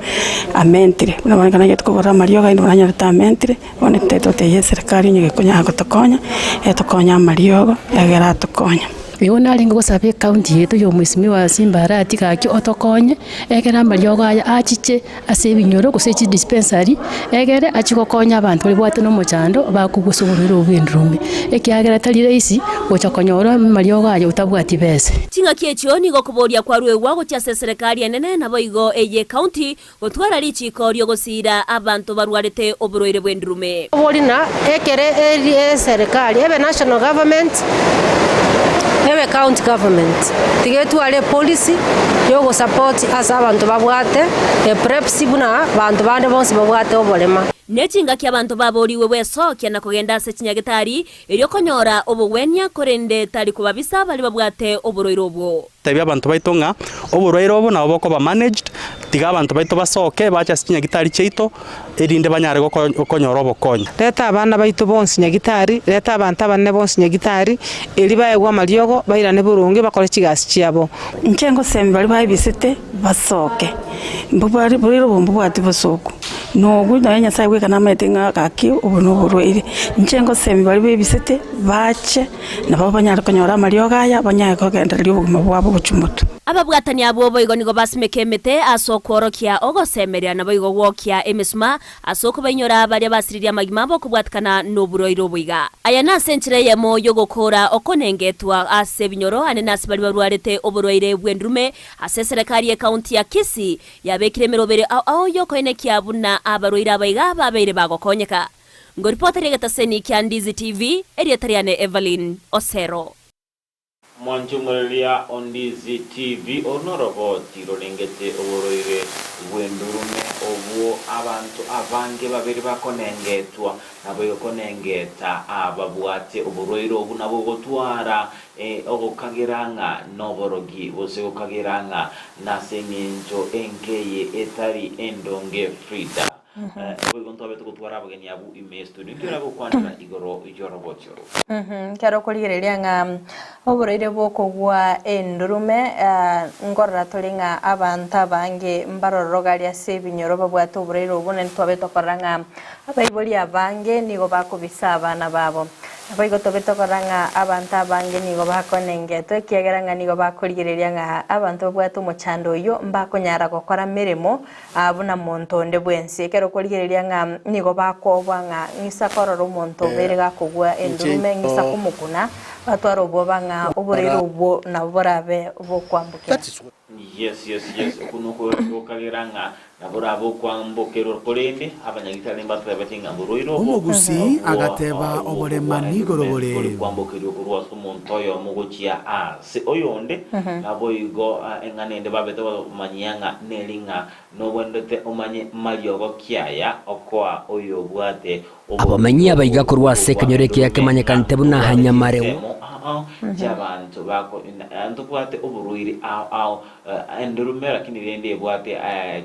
amentire una bana yetukobora mariogo ino banya tamentire bone tetote ye serikali nyege konya gotokonya etokonya mariogo egera tokonya Yona lingo sabe county yetu yo mwisimi wa Simbara tikaki otokonye egera mariogo aya achiche ase binyoro gosechi dispensary egere achikokonya abantu bali bwate no mochando bakugusuburira obwendrume ekiagera talire isi ochokonyora mariogo aya utabwati bese tinga kiecho nigo kuboria kwa rwewa gocha serikali enene na boigo eye county gotwara lichikorio gosira abantu barwarete oburwaire bwendrume bolina ekere serikali ebe national government ebe county government tigetu ale policy yogo support asa abantu babwate epilepsy buna bantu bande bonse babwate obolema nechinga kia bantu baboriwe wesokia na kugenda ase chinyagetari erio konyora obogwenia korende tari kubabisa bali babwate oborwaire obwo tabia abantu baitonga oborwaire obo nabo boko ba managed tiga abantu baito basoke bacha chinyagetari cheito erinde banyare gokonyora obokonya leta abana baito bonse nyagitari leta abantu abanne bonse nyagitari eri baegwa mariogo bairane burunge bakore chigasi chiabo nchengo sembe bali bayibisite basoke mbubari buriro bombubati bosoko no guda Nyasaye gwekana metinga kaki ubuno burwire nchengo semi bari bebisete bache nabo banyara konyora mariogaya banyaya kogenderera ubuguma bwabo bucumutu ababwatani abo boigo nigo basimekemete asokworokia ogosemeria na boigo wokia emisma asoko banyora bari basiriria magimabo kubwatkana no buroiro bwiga aya na senchire yemo yogokora okonengetwa ase binyoro ane nasi bari barwarete oburoire bwendurume ase serikali ya county ya Kisii yabekire merobere ao yokoenekia buna abaroira baiga babeire bagokonyeka ngoripoteri gataseni kya Ndizi TV erietariane Evelyn Osero Mwanchungulia Ndizi TV onoroboti rolengete oboroire bwendurume obuo abantu abange babiri bakonengetwa nabo yokonengeta ababwate oboroire obu nabo gotwara ogokageranga noborogi bose gokageranga nasengenjo enkeye etari endonge FRIDAH gonto abeto gutwara abageni abu imesto nikira gukwanira igoro ijorobotyo kero kurigereria nga oboroire boko gwa endurume ngorra tolinga abantu abange mbarorogaria sebinyoro babwate oboroire obune ntwabeto koranga abaiboli abange nigo bakubisa abana babo abayigo tobeto koranga abantu abange nigo bakonengetwe kiageranga nigo bakurigereria nga abantu babwate omochando yo mbakonyara gokora mirimo abuna montonde bwensi kero kurigereria nga nigo bakobwa nga ngisa kororo monto bere gakogwa endurume ngisa kumukuna batwara oboba nga oborero obo na borabe obo kwambuka yes kuno ko kageranga naborabo kwambokero korende abanyagitale mbatwe batinga buroiro Gusii agateba oborema nigorobore kwambokero kurwa somontoyo mugochia se oyonde naboigo enganende babeto manyanga nelinga no wendete omanye mariogo kiaya okwa oyo bwate abamenyi abayiga kurwa sekenyore yake manyakante buna hanyamare jabantu bako antubwate oburuiri ao endurumera kinirende bwate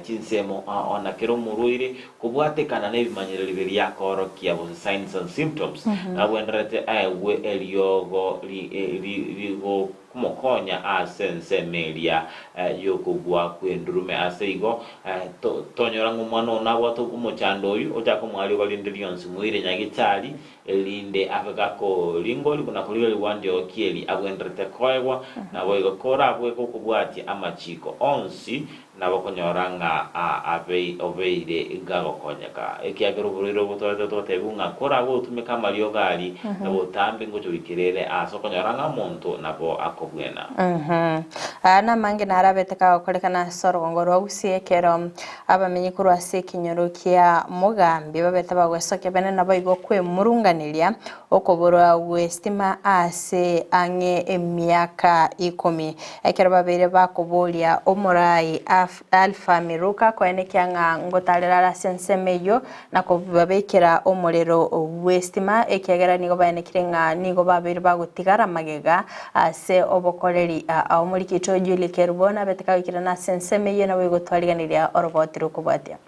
chinsemo ona kero muruiri kubwate kana nebimanyiro liberi yakoro kiabo signs and symptoms abwenderete we eliogo ligo kumokonya asense melia yokugwa kwendurume aseigo tonyora ngumwana nabwato umuchando uyu otako mwali walindilionsi muire nyagitali elinde afagako lingoli kuna kulile wanje okieli abwenderete koegwa na boigo kora abweko kubwati amachiko onsi nabo konyoranga obeire gago konyaka ekiagero buriro butoto tebunga kora bo tumeka mario gali nabo tambe ngocho bikirere aso konyoranga muntu nabo akobwena ana mange narabeteka korekana sorongoro Gusii kero abamenyi kurwa sekinyorokia mugambi babeta bagwesoke bene nabo igo kwe murunganiria okobora westima ase ange emyaka 10 ekero babere bakobolia omorai Alfa Miruka kwenekia nga ngotalera sensemeyo na kubabekera omorero westima ekiagera nigo baenekire nga nigo babiri bagutigara magega ase obokoreri omurikito Juli KERUBO na beteka wikira na sensemeyo na wigo twaliganiria orobotiro kubwatia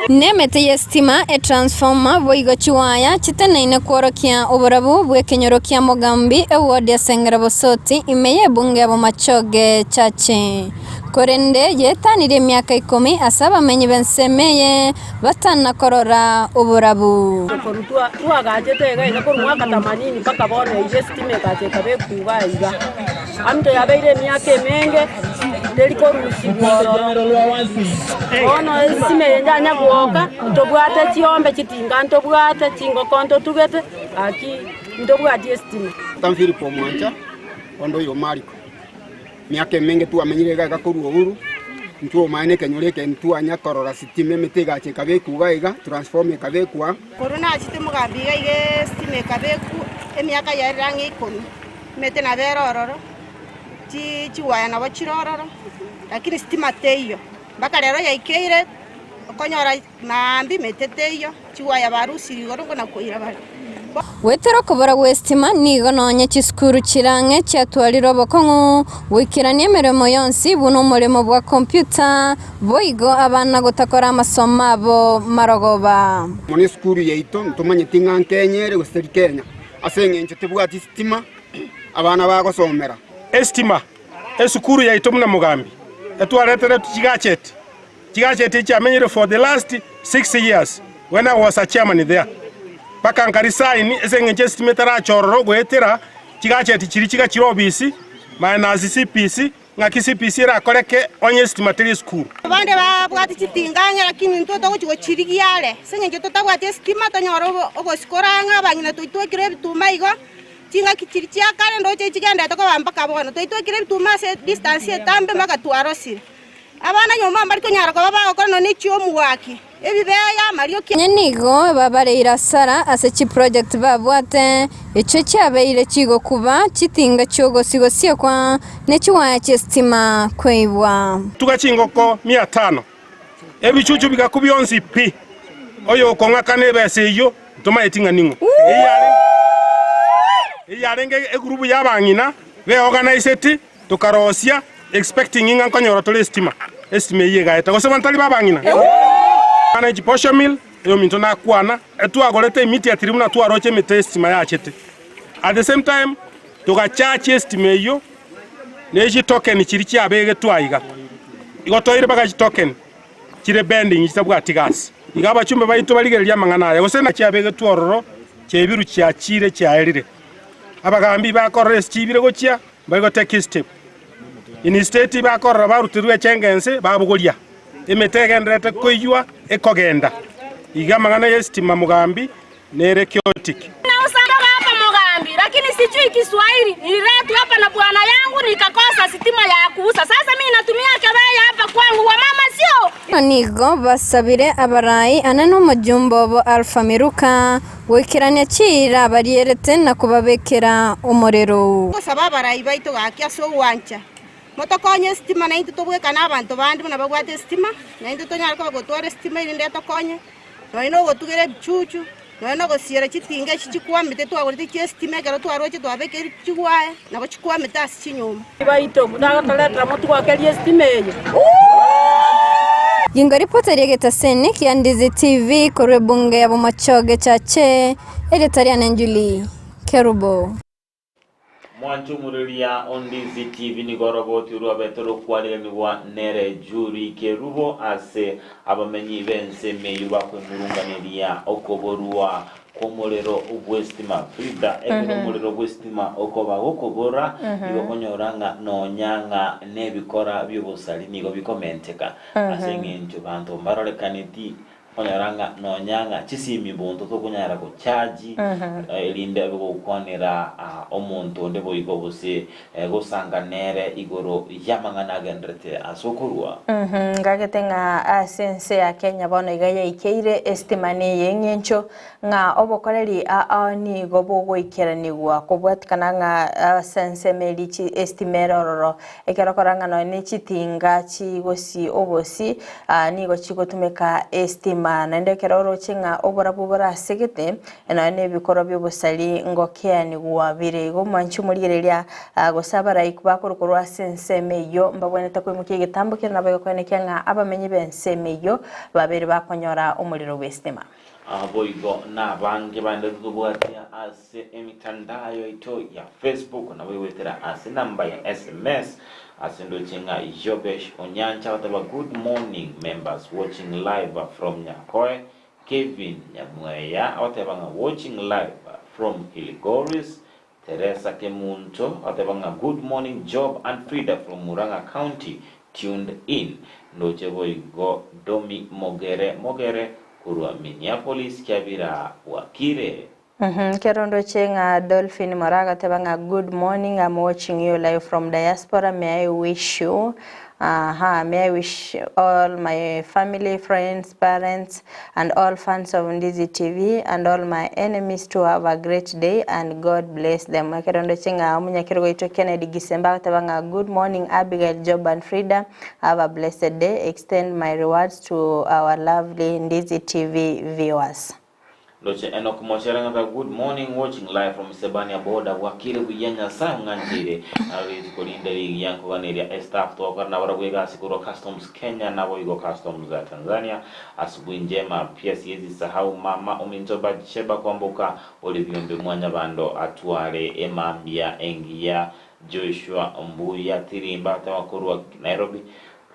Nemete yestima transformer boigo chiwaya chiteneine kworokia oborabu bwekenyorokia mogambi ewodi asengera bosoti imeye bunge abo machoge chache korende yetanire myaka 10 asaba menye bensemeye batana korora oborabu korutwa twagajete gaina korumwaka 80 mpaka bone yestima kaje kabe kubaiga amto yabeire myaka emenge delikorusi ono esime yanya gwoka tobwate chiombe chitinga ntobwate chingokonto tugete aki ntobwate estima tamfiri pomwancha ondo yo mariko myaka emenge tu amenyire gaga koruo buru ntuo maene kenyoleke ntuanya korora sitime metega chekabe kugaiga transform ekabe kwa korona achite mugambi gaige stime kabe ku emyaka yarangi 10 mete na berororo chiwaya na bachirororo lakini stima teyo baka lero yaikeire okonyora mambi meteteyo chiwaya barusi gorongo na kuira bari wetero kobora westima nigo nonye chiskuru chirange cyatwariro bokongo wikiranie meremo yonsi buno muremo bwa computer boigo abana gutakora amasomo abo marogoba mone skuru yeito ntumanye tingankenyere guseri Kenya asengenje tebwati stima abana bagosomera estima esukuru ya itomuna mugambi etwaretera chigacheti chamenyere for the last 6 years when I was a chairman there paka nkarisaini esengenje estimatera chororo gwetera chigacheti chiri chirobisi minus CPC nga KCPC ra koreke onye estimateri school bande babwati chitinganya lakini ntoto go chirigiale sengenje totagwati estimata nyoro ogosikoranga banyina toitwekire bituma igo tinga kichirichia kale ndo chigenda toko bamba kabono toitwekire bituma se distance etambe maka tuarosire abana nyoma mbariko nyara ko baba okono ni chiomu waki ebibeya mario nyenigo babareira sara ase chi project babwate echo cyabeire chigo kuba chitinga cyogo sigo kwa nechiwa chestima kweibwa tugachingoko 500 ebichuchu bikakubyonzi pi oyo konga kanebe seyo toma etinga ningo eyarenge egrupu yabangina be organize it tukarosia expecting inga konyoro tole estima yega eta gose bantali babangina ana jiposho mil yo minto na kwana etu agolete immediately muna tu aroche metestima ya chete at the same time tuka charge estima yo neji token chirichi abege twaiga igotoire baka token chire bending chitabwa tigas igaba chumbe bayito baligerelia mangana ya gose na chiabege twororo chebiru chiachire chiaerire abagambi bakorre chibire gochia bago take step in state bakorra barutirwe chengense babugolia emetegendrete koyua ekogenda igamangana yestima mugambi nere chaotic na usando hapa mugambi lakini sijui Kiswahili niliretu hapa na bwana yangu nikakosa sitima ya kuuza sasa mimi natumia kabaya hapa kwangu wa mama sio nigo basabire abarai anano mujumbo bo Alpha Miruka wekiranya chira barierete na kubabekera umurero sababa rai baito gakia so wancha motokonye stima na into tobweka nabantu bandi bana bagwate stima na into tonyarako gotwara stima inde tokonye no ino gotugere bichuchu no ino gosiera chitinga chikwamite twagorite chestima kero twaroche twabekeri chigwaye nabo chikwamite asinyuma baito ndagatoletera mutwakerie stima ye Yinga ripota yegetasene kia Ndizi TV kore bunge ya bumachoge chache editaria Nenjuli KERUBO Mwanchu muriria Ndizi TV ni gorogoti urwabetoro kwaliraniwa nere juri KERUBO ase abamenyi bense meyuba kwemurunganiria okoborua komorero ubwestima FRIDAH komorero ubwestima okoba okobora ibokonyoranga nonyanga nebikora byobusali nigo bikomenteka ase ngencho bantu mbarolekaniti onyoranga nonyanga chisimi bonto tokunyara ko charge elinde bwo kwanira omuntu ndebo igobose gosanganere igoro yamangana gendrete asokurwa ngagetenga asense ya Kenya bono igaya ikeire estimane yengencho nga obokoreri ni gobo goikeranigwa kubwatikana nga sense melichi estimeroro ekerokoranga no ni chitinga chigosi obosi nigo chigotumeka estima nende keroro chinga obora segete ena ne bikoro byobusali ngokea ni gwabire go manchu murireria gosabara ikubakorwa sense meyo mbabone takwemukiye gitambukira nabo kwenekya nga abamenyi bense meyo babere bakonyora umuriro westima boigo na bange bande tubwatia ase emitandao ito ya Facebook na wewetera ase namba ya SMS asendo chinga Jobesh Onyancha wataba good morning members watching live from Nyakoe Kevin Nyamwaya wataba watching live from Iligoris Teresa Kemunto wataba good morning Job and FRIDAH from Muranga County tuned in ndoche boigo Domi Mogere kurwa Minneapolis Kiabira Wakire Kerondo chenga Dolphin Moraga tebanga good morning I'm watching you live from diaspora may I wish you may I wish all my family, friends, parents and all fans of Ndizi TV and all my enemies to have a great day and God bless them. Kerondo chenga Munyakiro ito Kennedy Gisemba tebanga good morning Abigael, Job and FRIDAH have a blessed day. Extend my rewards to our lovely Ndizi TV viewers. Loche Enoch Mosheranga good morning watching live from Sebania border wakile kuyanya sanganjire ali kulinda yanko kaneria staff to kana baragwega sikuro customs Kenya na boigo customs za Tanzania asubuhi njema pia siwezi sahau mama umintoba sheba kwambuka olivyombe mwanya bando atware emambia engia Joshua Mbuya Tirimba Tawakurwa Nairobi,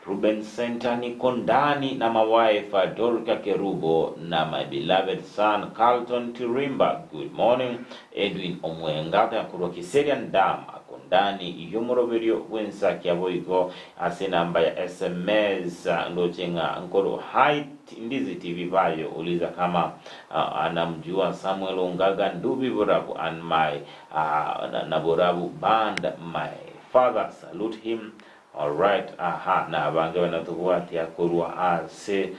Ruben Center niko ndani na mawaifa Dorka KERUBO na my beloved son Carlton Tirimba. Good morning. Edwin Omwenga Tawakurwa Kisii and Nyamira ndani yomoroberio w'ENSAKIA boigo ase namba ya SMS ndochenga nkoro height Ndizi TV bayo uliza kama anamjua Samuel Ongaga Ndubi Borabu and my na Borabu band. My father salute him. All right, na bange banatukwati akurwa ase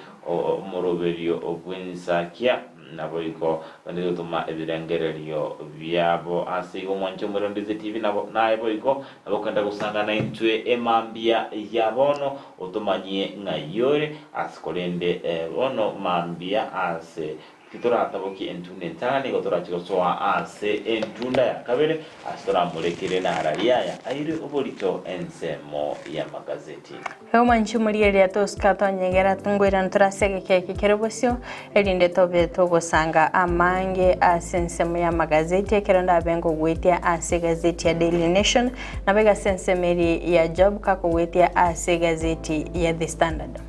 moroberio w'ENSAKIA nabo iko bandiro tuma ebirengerero byabo ase umwancho muri Ndizi TV nabo naibo iko nabo kanda gusangana intwe emambia yabono otomanyie ngayore asikolende bono mambia ase kitora ataboki entune ntani gotora chigosoa ase entunda ya kabere astora mulekere na araria ya aire obolito ensemo ya magazeti umwancho muri area toskato nyegera tungwira nturasege keke kerobosio elinde tobe togosanga amange asensemo ya magazeti keronda bengo gwetia ase gazeti ya Daily Nation na bega sensemeri ya Job kako gwetia ase gazeti ya The Standard.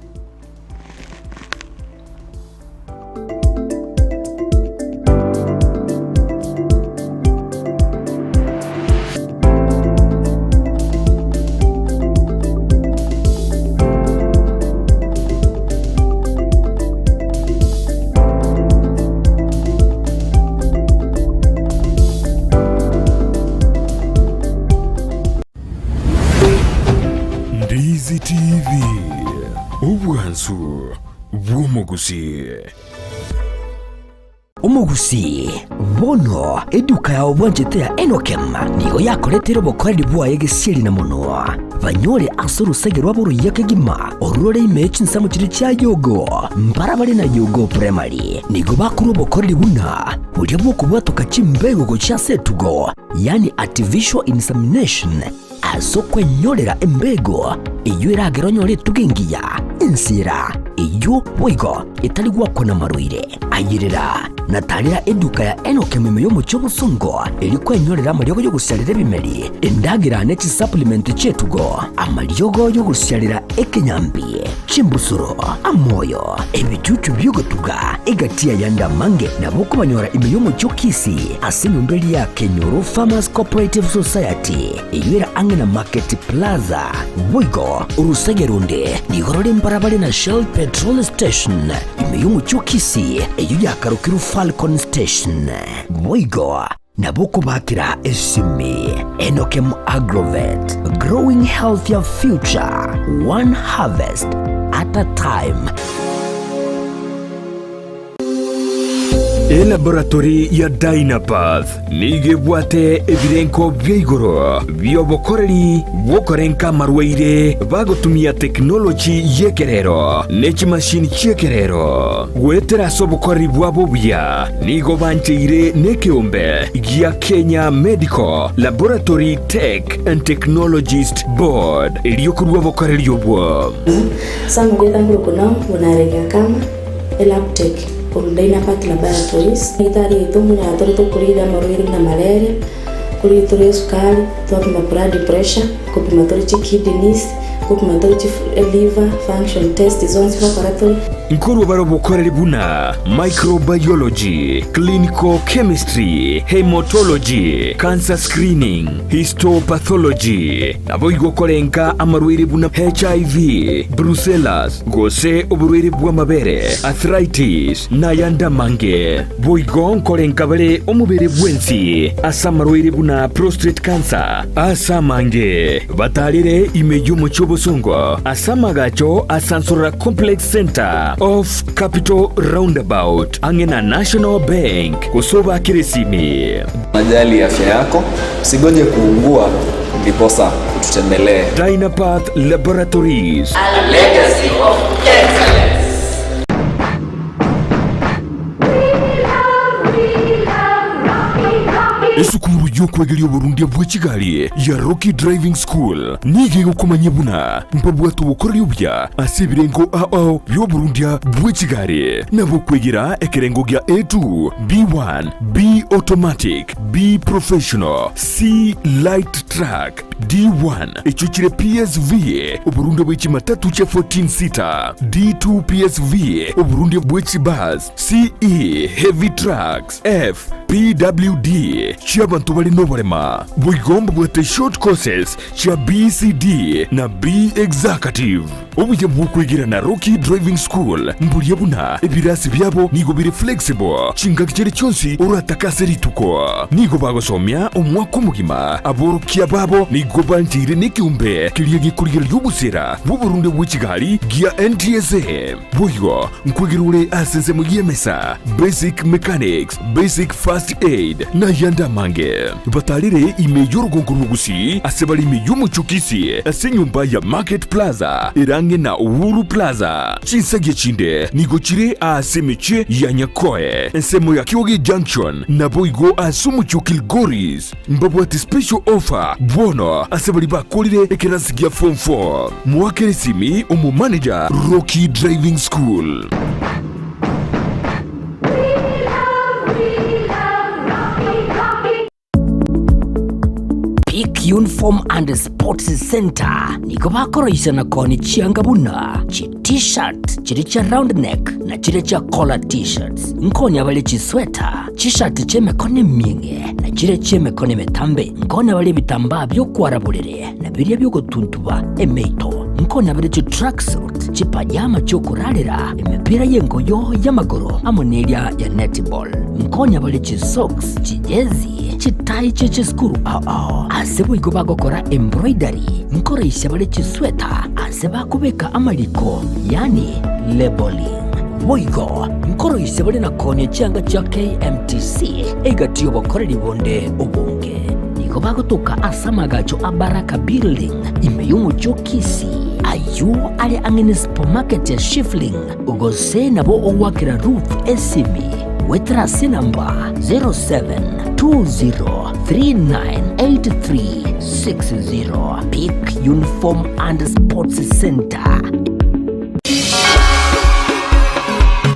Ndizi TV ubwansu bw'Gusii. Gusii bono eduka ya obwanjete ya Enokem niyo yakoretera bokoreri bwaye gesiri na muno banyore asorusege rwabo ruyake gima orure imechi nsamo kiri cya yogo mbarabari na yogo primary nigo bakuru bokoreri buna buryo bwo kubwatoka kimbego go cya setugo yani artificial insemination asokwe nyorera embego iyo iragero nyore tugengiya insira iyo boigo itali gwakona maruire ayirira natalira eduka ya Enokem yo mu cyobusongo iri kwenyorera amaryogo yo gusyarira bimeri endagira neti supplement chetugo amaryogo yo gusyarira ekenyambi chimbusuro amoyo ebicucu byogotuga egatia yanda mange naboko banyora imiyo mu cyo Kisii asinumbeli ya Kenyoro Farmers Cooperative Society iyira angena Market Plaza boigo urusegerunde nigorore mbarabare na Shell Petrol Station imiyo mu cyo Kisii iyo yakarukiru Falcon Station boigo naboko bakira esimi Enokem Agrovet growing healthier future one harvest at a time. Laboratory ya Dynapath nigebwate ebirenko by'igoro byobokoreri bokorenka marweire bagotumia technology yekerero nechi machine chekerero gwetera sobokoreri bwabo bya nigo bancheire nekeombe ya Kenya Medical Laboratory Tech and Technologist Board iliyokurwa bokoreri yobwo samugeta ngurukuna bunarega kama elaptech por Dynapath Laboratories itari itumu ya tori tukurida marwiri na malaria kuri tori sukari topima blood pressure kupima tori kidneys kupima tori liver function test zonse laboratory nkuru barobokoreri buna microbiology clinical chemistry hematology cancer screening histopathology nabo igokorenka amarwiri buna HIV brucellosis gose oburwiri bw'amabere arthritis na yanda mange boigo nkorenka bale omubere bwensi asamarwiri buna prostate cancer asamange batalire imeyo mu cyobosongo asamagacho asansura complex center of Capital Roundabout angena National Bank kusoba kiresimi. Majali afya yako usigonje kuungua ndiposa tutembelee Dynapath Laboratories, a legacy of excellence. We love, rocky, esukuru y'okwegerya oburundia bw'ekigali ya Rocky Driving School nigego kumanya buna mpabwatu bukorera obya ase ebirengo ao by'oburundia bw'ekigali nabo kwegera ekerengo gya A2 B1 B automatic B professional C light track D1 echuchire PSV oburundia bw'ekimatatu kya 14 seater D2 PSV oburundia bw'ekibus CE heavy trucks F PWD cy'abantu bali n'oburema bwigomba bwate short courses cya BCD na B executive obuye bw'okwegira na Rocky Driving School mbulye buna ebirasi byabo nigo biri flexible kinga kiri cyonsi uratakase rituko nigo bagosomya omwaka mugima aborokia babo nigo banjire n'ikiumbe kiriye gikurira y'ubusera bw'uburundi bw'ikigali gya NTSA buyo nkwegirule asenze mu yemesa basic mechanics basic first aid na yanda mange batalire imeyo rugonguru Gusii asebali imeyo muchukisi asenyumba ya Market Plaza irange na Uhuru Plaza chinsage chinde nigo chire asemeche ya Nyakoe ensemo ya Kioge Junction na boigo asumuchukil Goris mbabwati special offer bono asebali bakolire ekerasigia form 4 mwakeresimi umu manager Rocky Driving School. Peak Uniform and Sports Center niko bakoroisha na koni chiangabuna chi t-shirt chiri cha round neck na chiri cha collar t-shirts nkoni abale chi sweater t-shirt cheme kone minge na chiri cheme kone metambe nkoni abale bitamba byo kwarabulire na biriya byo gutuntuba emeito nkoni abale chi tracksuit chi pajama cyo kurarira emipira yengoyo y'amagoro amonelia ya netball nkoni abale chi socks chi jezi chitai cheche skuru asebo iko bagokora embroidery nkoresha bale chisweta aseba kubeka amaliko yani labeling boigo nkoroisha bale na konye cyanga cya KMTC egatiyo bakorera bonde ubunge niko bagotoka asamagacho abaraka building imeyumu cyo Kisii ayu ali angene supermarket ya Shifling ugose nabo owakira Ruth SCB wetrasi namba 0720398360 Peak Uniform and Sports Center.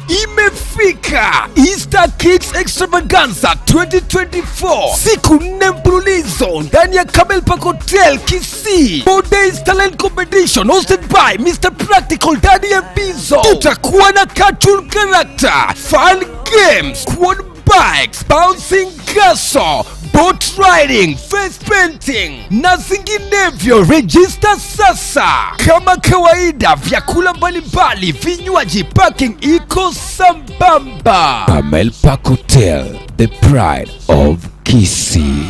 Imefika Easter Kids Extravaganza 2024, siku 4 mfululizo ndani ya Camel Park Hotel Kisii. 4 days talent competition hosted by Mr. Practical Daddy and Bizo. Tutakuwa na cartoon character, fun games, quad bikes, bouncing castle, boat riding, face painting na zinginevyo. Register sasa. Kama kawaida, vyakula mbalimbali, vinywaji, parking iko sambamba. Camel Park Hotel, the pride of Kisii.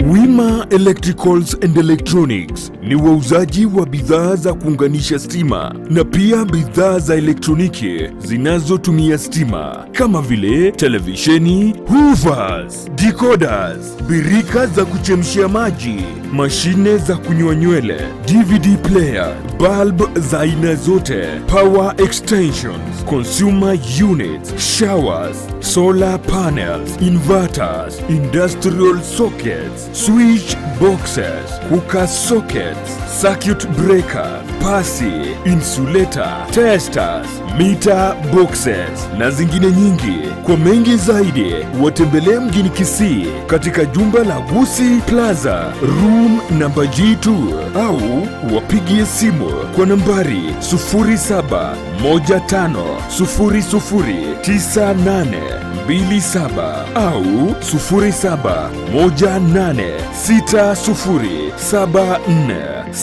Wima Electricals and Electronics ni wauzaji wa bidhaa za kuunganisha stima na pia bidhaa za elektroniki zinazotumia stima kama vile televisheni, hoovers, decoders, birika za kuchemshia maji, mashine za kunyoa nywele, DVD player, bulb za aina zote, power extensions, consumer units, showers, solar panels, inverters, industrial sockets, switch boxes, hookah sockets, circuit breaker, pasi, insulator, testers, meter boxes na zingine nyingi. Kwa mengi zaidi, watembelee mjini Kisii katika jumba la Gusii Plaza room namba G2 au wapigie simu kwa nambari 0715009827 au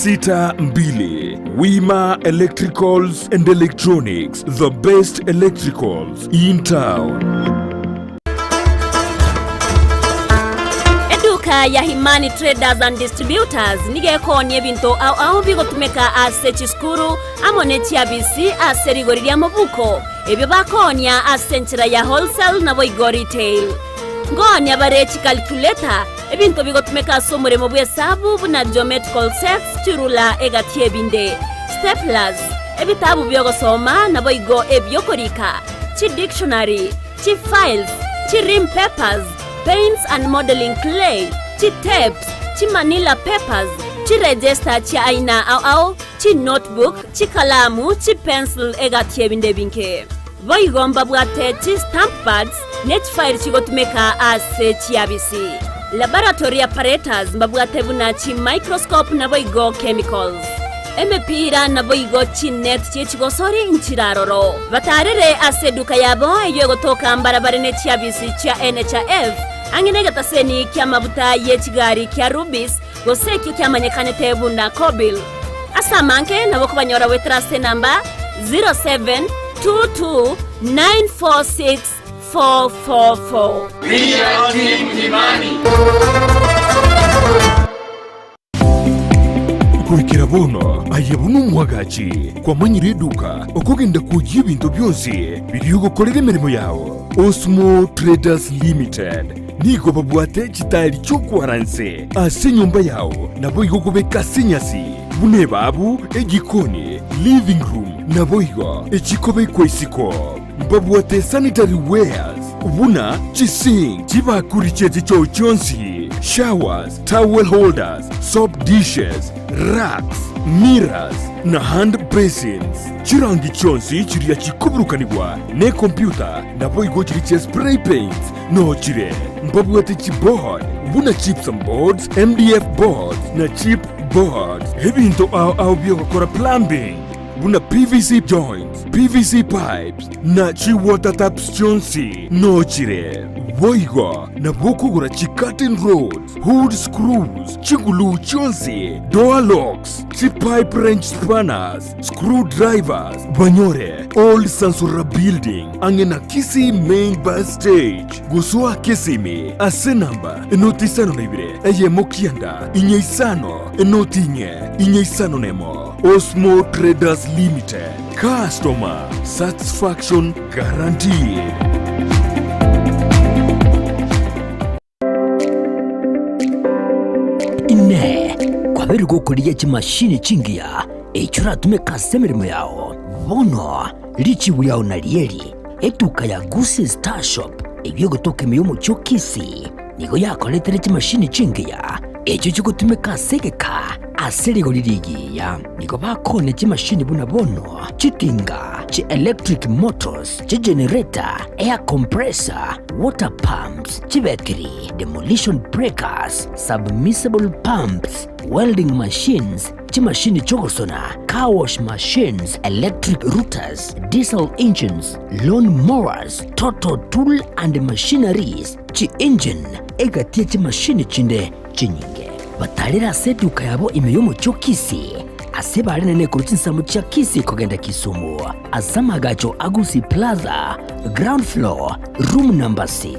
0718607462. Wima Electricals and Electronics, the best electricals in town. Eduka ya Himani Traders and Distributors nigekonie bintu au bigotumeka ase chiskuru amone chiabisi ase rigori lya mabuko ebyo bakonia ase nchira ya wholesale na boigo retail. ngoni abarechi calculator ebintu bigotumeka somuremo bw'esabu buna geometrical sets chirula egatie binde staplers ebitabu byogosoma nabo igo ebyokorika chi dictionary chi files chi rim papers paints and modeling clay chi tapes chi manila papers chi register chi aina au chi notebook chi kalamu chi pencil egatie binde binke boigomba bwate chi stamp pads net file chigotumeka ase chiabisi laboratory apparatus mbabwate buna chi microscope na boigo chemicals emepira na boigo chi net chigosori nchiraroro batarere ase duka yabo iyo gotoka mbarabara net chiabisi cha NHF anginega taseni kya mabuta ye chigari kya rubis goseki kya manyekane tebu na kobil asamanke na bokubanyora wetraste number 0722946444 Real Team Imani. kurikira bono ayabuno mwagachi kwa manyire duka okogenda kujya ibintu byose biriyo gukorera imirimo yawo Osmo Traders Limited nigo babwate kitari cyo kwaranse ase nyumba yawo nabo igo kubeka sinyasi bune babu egikoni living room nabo igo ekikobe kwesiko babwate sanitary wares buna chising chibakuricheze cyo cyonsi showers towel holders soap dishes racks mirrors na hand basins chirangi chonsi chiriya chikuburukanirwa ne computer nabo igo chiriche spray paint no chire mbabwate chipboard buna chips and boards MDF boards na chip boards ebinto au byokora plumbing buna PVC joints PVC pipes na chi water taps chonsi no chire boigo na bokugura chi curtain rods hood screws chigulu chonsi door locks chi pipe wrench spanners screwdrivers banyore old sansura building angena Kisii main bus stage gusua Kisimi ase number enotisano na ibire eye mokianda inyeisano enotinye inyeisano nemo Osmo Traders Limited. Customer satisfaction guaranteed. Ine kwa beri gukuriye chimashini chingia echura tumeka semirimo yao bono lichi buyao na lieli etuka ya Gusii Star Shop ebyo gotoka miyomo cyo Kisii nigo yakoletere chimashini chingia echo chiko tumeka segeka aserigo lirigiya nigo bakone chimashini buna bono chitinga chi electric motors chi generator air compressor water pumps chi battery demolition breakers submersible pumps welding machines chi machine chogosona car wash machines electric routers diesel engines lawn mowers total tool and machineries chi engine egatie chi machine chinde chinyinge batarira seduka yabo imeyomo cyo Kisii asebare nene kurutsinsamu cya Kisii kugenda Kisumu azamagacho Gusii Plaza ground floor room number 6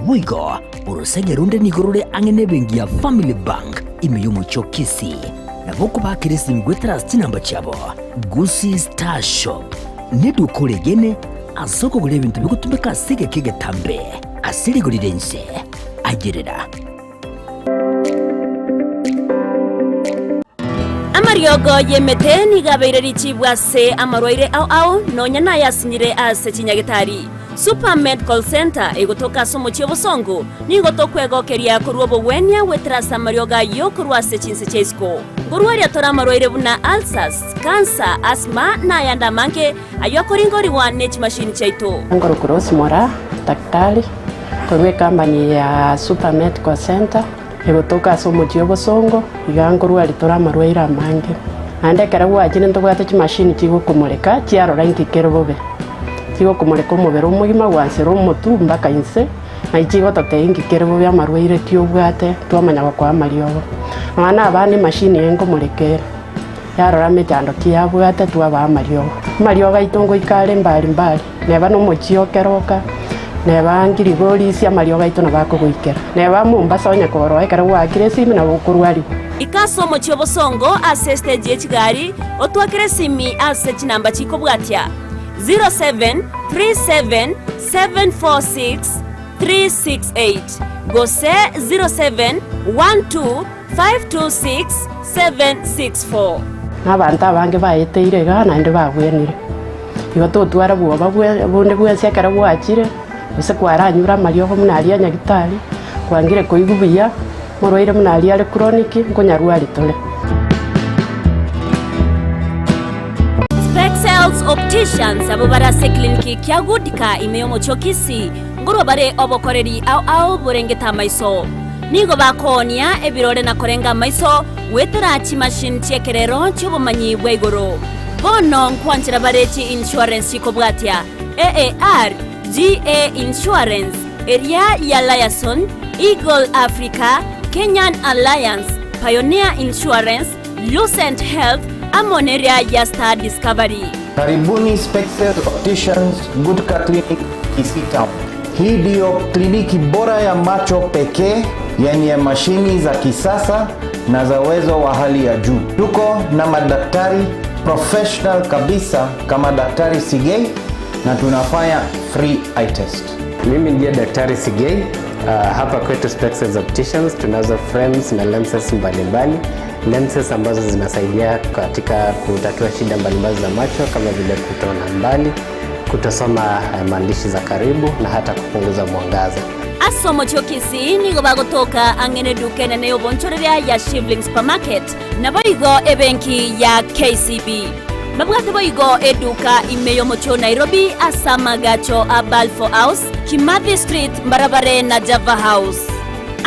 wigo urusenge runde nigorore angene bengi ya Family Bank imeyomo cyo Kisii naboko bakirisi mgwetrasti namba cyabo Gusii Star Shop nedukoregene asoko gure bintu bigutumeka sege kege tambe asiri gurirense agerera amaryogo yemete nigabeire richibwa se amarwaire au nonya na yasinire ase chinyagitari Super Medical Center egotoka somo chiobosongo nigotokwegokeria KERUBO wenya wetrasa maryoga yokurwa se chinse chesko kurwaria tora marwaire buna ulcers cancer asthma na yanda manke ayokoringori wa net machine chaito ngoro cross mora daktari kwa company ya Super Medical Center egotoka somo chiobosongo igangorwa ritora marwaire amange ande karawa chine ndobwate chi machine chigo kumureka chiarora inki KERUBO chigo kumureka umubero umugima wansero umutu mbaka inse na ichigo tate inki KERUBO bya marwaire tiobwate twamanya kwa mariogo abana abane machine yengo murekera yarora mejando kiabwate twaba mariogo itongo ikale mbali neba no mochio keroka neba ngirigori cia marioga ito nabako guikera neba Mombasa onya koro ekara wa kiresimi na bukurwari ikasomo chiobosongo ase stage yechigari otwa kiresimi ase chinamba chiko bwatia 0737746444 368 Gusii 07 12 526 764 n'abantu abange bayeteire ga nande babwenire igo totwara bwoba bonde bwensekera bwakire ese kwaranyura mariogo munaria nyagitari kwangire koigubuya moroire munaria ale chronic nkonyarwari tole Spexels Opticians abo barase kliniki kya Gudika imeyomo chokisi ngoro bare obokoreri au burengeta maiso nigo bakonia ebirore na korenga maiso wetera chimashini chekerero chubumanyi bweigoro bono nkwanchira bareti insurance ikobwatia AAR GA Insurance Area ya Liason Eagle Africa Kenyan Alliance Pioneer Insurance Lucent Health Amoneria ya Star Discovery. Karibuni Spexels Opticians Gudika Clinic Kisii Town. Hii ndio kliniki bora ya macho pekee yenye mashini za kisasa na za uwezo wa hali ya juu. Tuko na madaktari professional kabisa kama Daktari Sigei na tunafanya free eye test. Mimi ndiye Daktari Sigei. Hapa kwetu Spexels Opticians tunazo frames na lenses mbalimbali. Lenses ambazo zinasaidia katika kutatua shida mbalimbali za macho kama vile kutoona mbali, kutosoma maandishi za karibu na hata kupunguza mwangaza. Asomo chokisi nigo bagotoka angene dukene ne obonchoreria ya Shivling Supermarket na boigo ebenki ya KCB. Mabwate boigo eduka imeyo mocho Nairobi asamagacho a Balfour House, Kimathi Street, Mbarabare na Java House.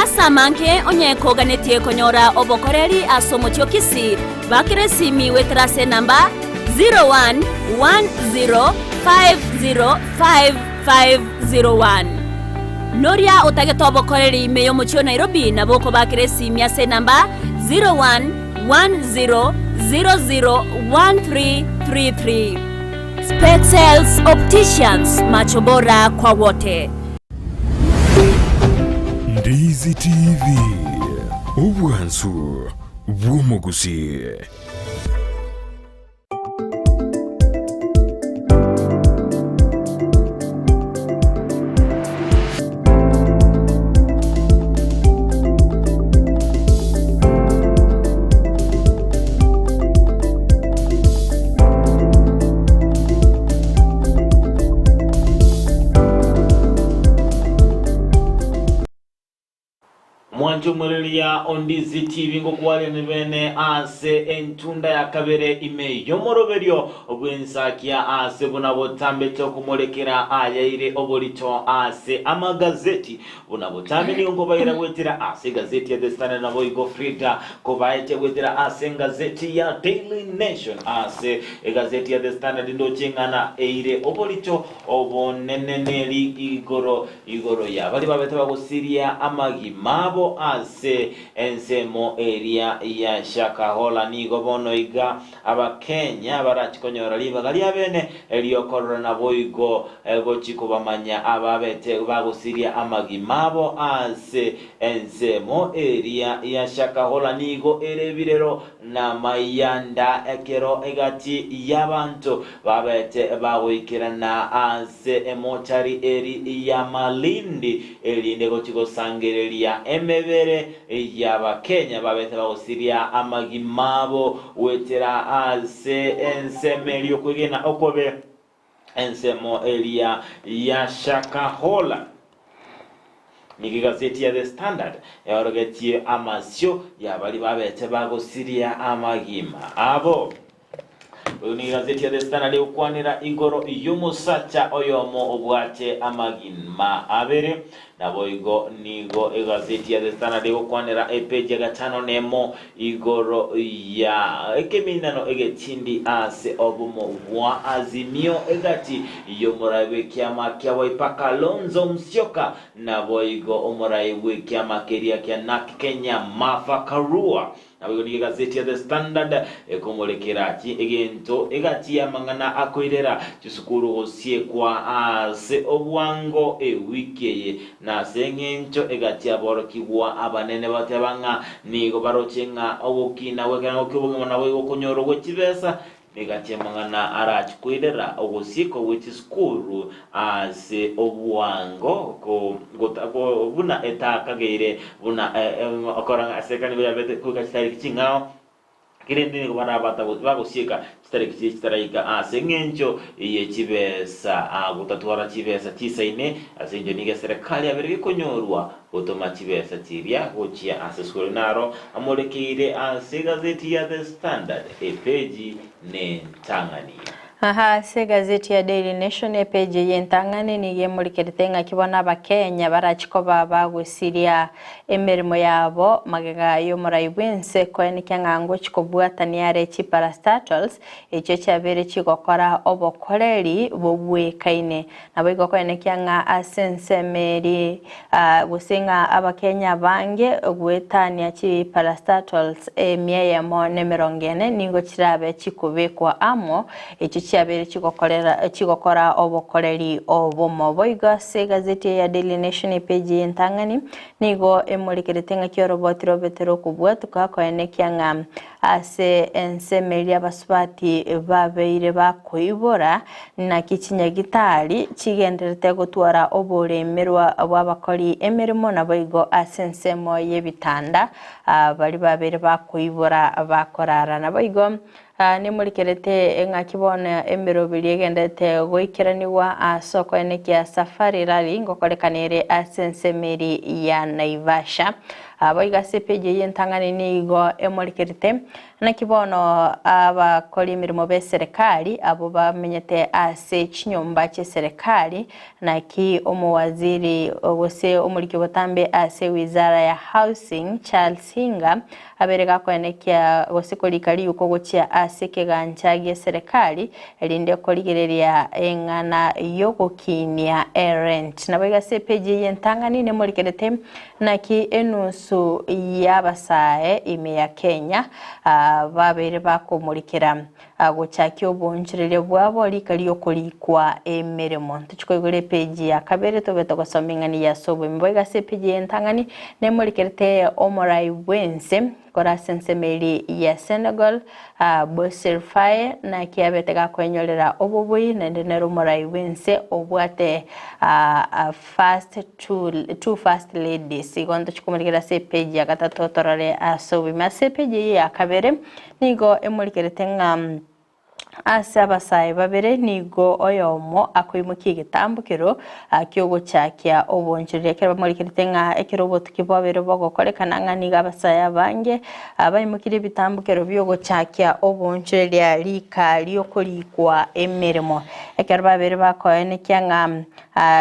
Asamanke onyeko ganetie konyora obokoreri asomo chokisi bakire simi wetrase namba 0110505501. Noria otageto obokoreri imeyo mocho Nairobi na boko bakire simi ase namba 0110001333. Spexels Opticians, macho bora kwa wote. Ndizi TV Ubwansu Bw'Umugusii. Mwanjumuliya Ndizi TV ngokuwale nibene ase entunda ya kabere ime yomoroberio obwensakia ase bunabotambe kumolekera ayaire obolito ase amagazeti bunabotambe niyo ngobayira wetira ase gazeti ya The Standard na boigo FRIDAH kobaite wetira ase gazeti ya Daily Nation ase gazeti ya The Standard ndo chengana eire obolito oboneneneli igoro ya bali babete bagusiria amagimabo ase ensemo area ya Shakahola nigo bono iga abakenya barachikonyora libagali abene eliokorora na boigo gochiko bamanya ababete bagusiria amagimabo ase ensemo area ya Shakahola nigo erebirero na mayanda ekero egati yabantu babete bagoikirana ase emochari eri ya Malindi elinde gochiko sangereria emebere y'abakenya babete bagusiria amagimabo wetera ase ensemelio kwigena okobe ensemo elia ya Shakahola. Niki gazeti ya The Standard yaorogetie amasyo yabali babete bagusiria amagima abo. Ni gazeti ya The Standard ukwanira igoro y'umusacha oyomo obwate amagima abere naboigo nigo gazeti ya The Standard ukwanira page ya 5 nemo igoro ya ekeminano egetindi ase obumo bwa azimio egati yomorawe kyama kyawe paka Lonzo Musyoka naboigo omorawe kyama keria kya nak Kenya Martha Karua. Nabigoni gazeti ya The Standard ekomolekerachi egento egati ya mangana akoirera chisukuru osie kwa ase obwango ewikeye na sengencho egati ya borokibwa abanene batabanga nigo barochenga obukina wekana okibongo na we okonyoro wechibesa negachemangana arachkwirera ogosiko which is school as obwango ko buna etakageire buna akoranga asekani bya kugachitari kichingao kirindi kubarabata bagusika kitari kitaraika asengencho yechibesa gutatwara chibesa chisaine asenjo nige serikali abiri konyorwa gutuma chibesa chiria gochia asesukuru naro amolekire ase gazeti ya The Standard epeji ne Tanganyika. Aha, se gazeti ya Daily Nation epeji yentangane ni yemulikeritenga kibona abakenya barachikoba bagusiria emirimo yabo magega yo murayibwense kweni kyangango chikobwataniare chiparastatals echo cyabere chigokora obokoreri bobwekaine nabo igokone kyanga asensemeri gusinga abakenya bange gwetania chiparastatals emyeyemo nemirongene ningo kirabe chikubekwa amo echo cyabere chigokora obokoreri obomoboiga se gazeti ya Daily Nation epeji yentangani nigo emulikeritenga kioroboti robetero kubwa tukakoene kyanga ase ensemeri abasubati babeire bakoibora na kichinya gitari chigenderete gutwara oburemerwa bw'abakori emirimo naboigo asensemo yebitanda bari babeire bakoibora bakorara naboigo nimulikerete ngakibona emirobiri egendete goikeraniwa asoko enekia safari rally ngokorekanire asensemeri ya Naivasha aboiga sepeje yentangani nigo emulikerete nakibono abakora imirimo be serikali abo bamenyete ase chinyumba che serikali naki omuwaziri wose omuliki botambe ase wizara ya housing Charles Hinga aberega kwenekia wose kolikali yuko gochia ase keganchage serikali elinde koligereria engana yogokinia rent naboiga sepeje yentangani nemulikerete naki enusu yabasae ime ya Kenya babere bakomurikira guchakyo bonjirire bwabo likali yokulikwa emirimo tuchikoigure page ya kabere tobeto gosomingani ya sobo mboiga se page yentangani nemulikerete omorai wense kora sensemeri ya Senegal Bosirfaye na kiabetega kwenyorera obobui nendenero morai wense obwate two first ladies igondo chikomulikira se page ya gatatu torare asobi mase page ya kabere nigo emulikerete ngam asabasai babere nigo oyomo akoimuki gitambukiro kyogo chakya obonjire kera mulikirite nga ekirobo tukibabere bogokorekana nganiga abasaya bange abayimukire bitambukiro byogo chakya obonjire ya lika lyokolikwa emirimo ekera babere bakoyene kyanga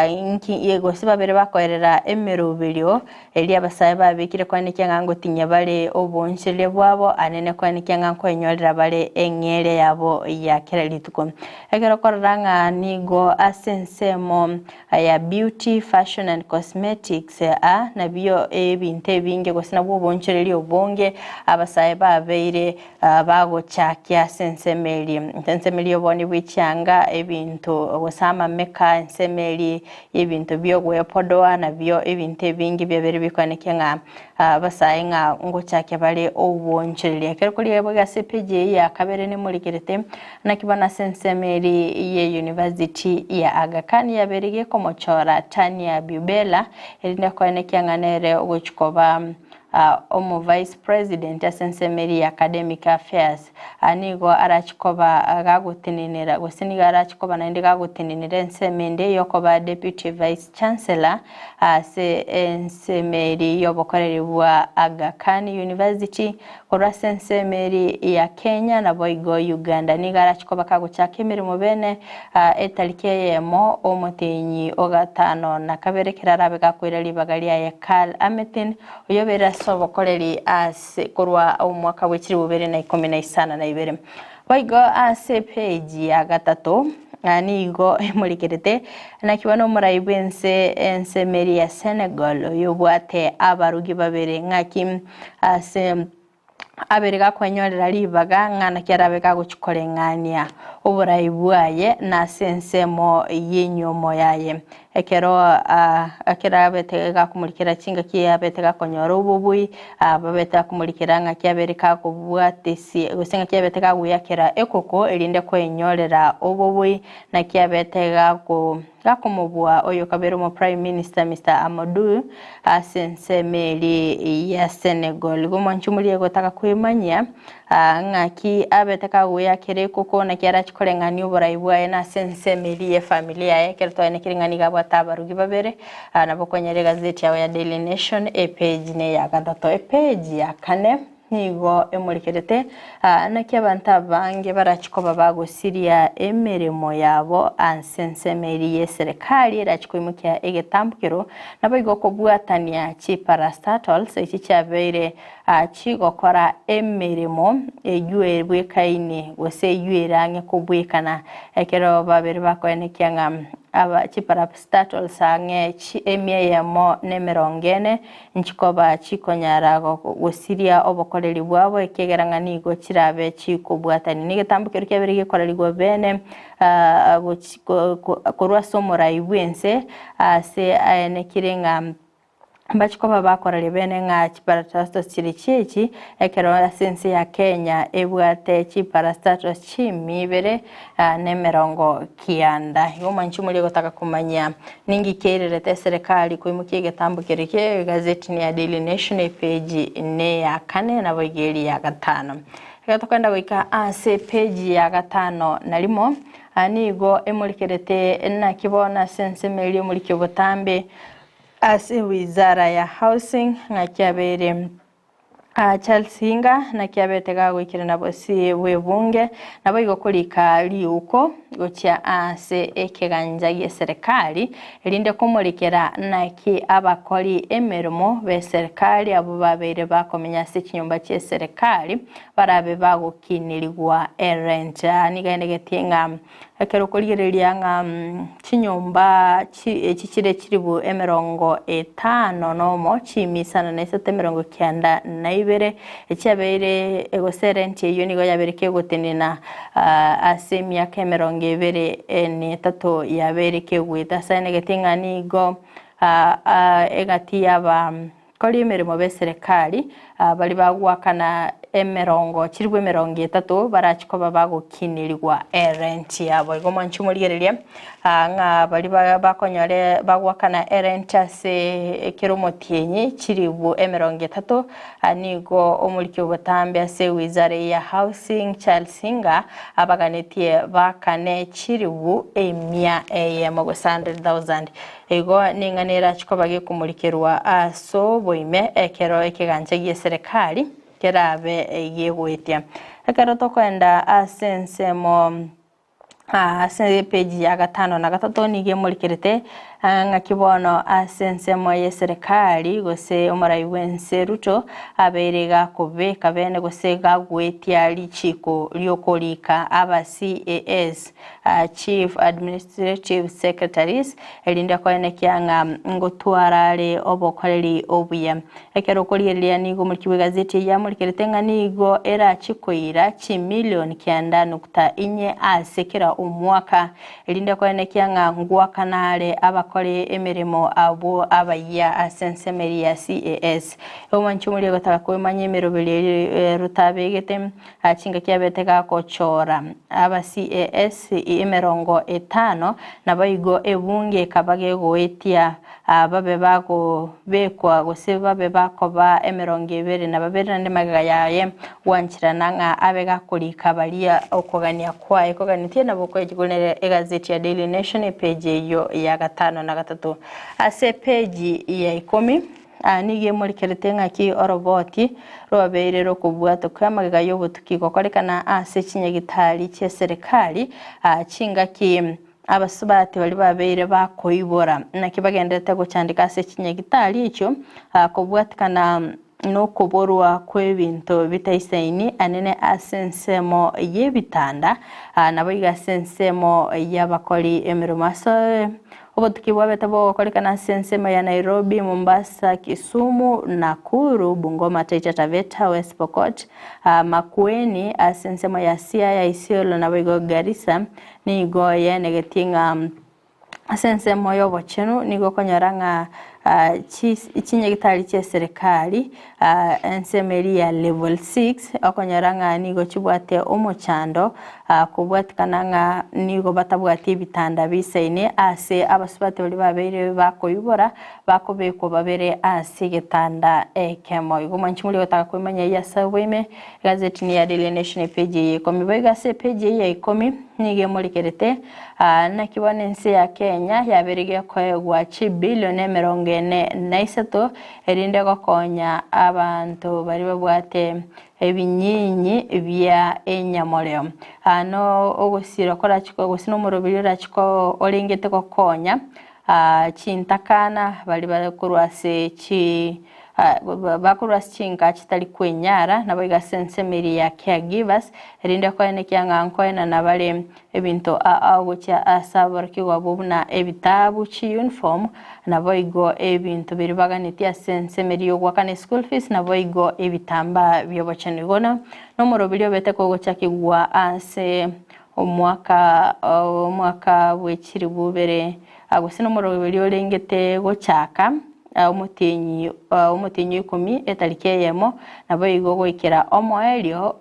inki yego sibabere bakoerera emirubiryo eli abasaya babikire kwane kyanga ngotinya bale obonjire bwabo anene kwane kyanga kwenyorera bale engere yabo ya kerelituko ekero koranga nigo asensemo ya beauty fashion and cosmetics na bio ebinte binge gosina bwobonchereri obonge abasaye babeire bago chakya sensemeri oboni bwichanga ebintu gosama meka ensemeri ebintu byo gwepodoa na bio ebinte binge byabere bikwanekenga abasaye nga ngo chakya bale obonchereri ekero kuri eboga CPJ ya kabere ne mulikerete nakibana sensemeri ye university ya Aga Khan yaberige komochora Tania Bubela elinde kwanekenganere ugochikoba omu vice president ya sensemeri academic affairs anigo arachikoba agagutinira gosiniga arachikoba na indiga gutinira ensemende yokoba deputy vice chancellor ase ensemeri yobokoreri bwa Aga Khan University kora sensemeri ya Kenya na boigo Uganda niga arachikoba kaguchaka emirimo bene etarike yemo omutenyi ogatano na kabere kirarabe gakwira libagalia ya Karl Ametin uyobera sobokoreri ase kurwa umwaka w'ikiri 2012 baigo ase page ya gatatu nigo emulikerete nakibano murayibwense ensemeri ya Senegal yobwate abarugi babere ngaki ase aberega kwenyorera libaga ngana kyarabe gaguchikorengania oburayi bwaye na sensemo y'inyomo yaye ekero akera betega kumulikira chinga kia betega konyora ububui babeta kumulikira nga kia berika kubwatisi gusenga kia betega guyakera ekoko erinde kwenyorera ububui na kia betega ku gakumubwa oyo kabero mo Prime Minister Mr. Amadou asensemeli ya Senegal gumanchumulie gotaka kwimanya ngaki abeteka guyakere koko na kiara chikolengani uburayi bwaye na sensemeli ya familia yake kertone kiringani gabwa tabarugi babere nabokonyere gazeti ya Daily Nation page ne ya gatatu page ya kane nigo emulikerete na kyabanta bange barachikoba bagusiria emirimo yabo ansensemeri ye serikali rachikoimukya egetambukiro nabo igokobwatania chiparastatals iki cyabeire chigokora emirimo eyue bwekaini gose yuerange kubwekana ekero babere bakoenekyanga aba chiparastatal sange emye yamo nemerongene nchikoba chikonyara gusiria obokoreri bwabo ekegerangani go kirabe chikubwatani nigetambukiro kyabere gikorerigwo bene korwa somora ibwense se nekirenga mbachikoba bakorera bene nga chiparastatos chirichichi ekero sense ya Kenya ebwate chiparastatos chimibere nemerongo kianda yomanchumuli gotaka kumanya ningi kererete serikali kuimukie getambukire ke gazeti ni ya Daily Nation page ne ya kane na bogeri ya gatano gatokenda goika ase page ya gatano nalimo anigo emulikerete na kibona sense meli mulikyo botambe ase wizara ya housing na kiabere Chalsinga na kiabetega gwikira na bosi webunge nabo igokurika liuko gocha ase ekeganja ye serikali erinde kumulikira naki abakori emirimo be serikali abo babere bakomenya se kinyumba cye serikali barabe bagukinirigwa erenta nigende getinga ekero kurigereria nga kinyumba ekikire kiribu emerongo 5 nomo chimisana na 790 na ibere ekyabere egoserenti eyo nigo yabereke gotenena asemia kemerongo ibere ni 3 yabereke gwita sane getinga nigo egati yaba kori emirimo be serikali bali bagwakana emerongo chirwe merongo 3 barachikoba bagukinirwa erenti yabo igomanchumuligereria nga bali bakonyore bagwakana erenti se kiromotienyi chiribu emerongo 3 anigo omuliki botambe ase wizare ya housing Chalsinga abaganitie bakane chiribu emia eyemo 100,000 ego ninganera chikoba gekumulikirwa aso boime ekero ekiganje ye serikali kerabe yegwetia ekero tokwenda asensemo ase page ya gatano na gatatu nige mulikirete nga kibono asensemo ye serikali gose omorai wense Ruto aberega kubeka bene gose gagwetia lichiko lyokolika aba CAS Chief Administrative Secretaries elinda kwene kyanga ngotwarare obokoreri obuya ekero kolielia nigo mulkiwe gazeti ya mulikirete nga nigo era chikoira chi milioni 9.4 asekera umwaka elinda kwene kyanga ngwakanare abakore emirimo abo abaya asensemeri ya CAS omanchumuli gotaka kwemanya emirobeli rutabegete achinga kyabetega kochora aba CAS emerongo 5 na bayigo ebunge kabage goetia babe bago bekwa gose babe bakoba emerongo 2 na babere ndi magayaye wanchirana nga abega kulika balia okogania kwa ekoganitie na boko ekigonere egazeti ya Daily Nation page yo ya gatano na gatatu ase page ya 10 nige mulikerete ngaki oroboti robeire rokubwato kwamaga yobutukiko korekana ase kinyagitali cye serikali chingaki abasubati bali babeire bakoibora nakibagendete gucandika ase kinyagitali ico kubwatikana no kuborwa kw'ebintu bitaisaini anene asensemo y'ebitanda nabo igasensemo y'abakori emirimo ase obotuki bwabete bogokorekana sensemo ya Nairobi, Mombasa, Kisumu, Nakuru, Bungoma, Taita Taveta, West Pokot, Makueni asensemo ya Siaya, Isiolo nabo igo Garissa nigo yenegetinga asensemo y'obochenu nigo konyoranga chinyegitari cha serikali ensemeri ya level 6 okonyoranga nigo chibwate omochando kubwatikananga nigo batabwati ibitanda bisaine ase abasubate bali babere bakoyubora bakobeko babere ase gitanda ekemo igo manchimuli gotaka kwimanya yasabweme gazeti ni ya Daily Nation page ikomi bagase page ya ikomi nige mulikerete na kibonense ya Kenya yaberege koegwa chibilione 43 erinde gokonya abantu bari babwate ebinyinyi bya enyamoleo ano ogosira kora chiko gosino murobiri rachiko olengete gokonya chintakana bali bakurwase chi bakurwase chinka chitali kwenyara nabo igasensemeri ya caregivers erinde koene kyanga nkoena na bale ebintu agocha asabarkirwa bubuna ebitabu chi uniform nabo igo ebintu biribaganiti asensemeri yo gwakane school fees nabo igo ebitamba byobochenigona no murobiri obete kogochakigwa ase omwaka wechiri bubere agusino murobiri olengete gochaka umutinyi 10 etariki yemo nabo igo goikera omoelio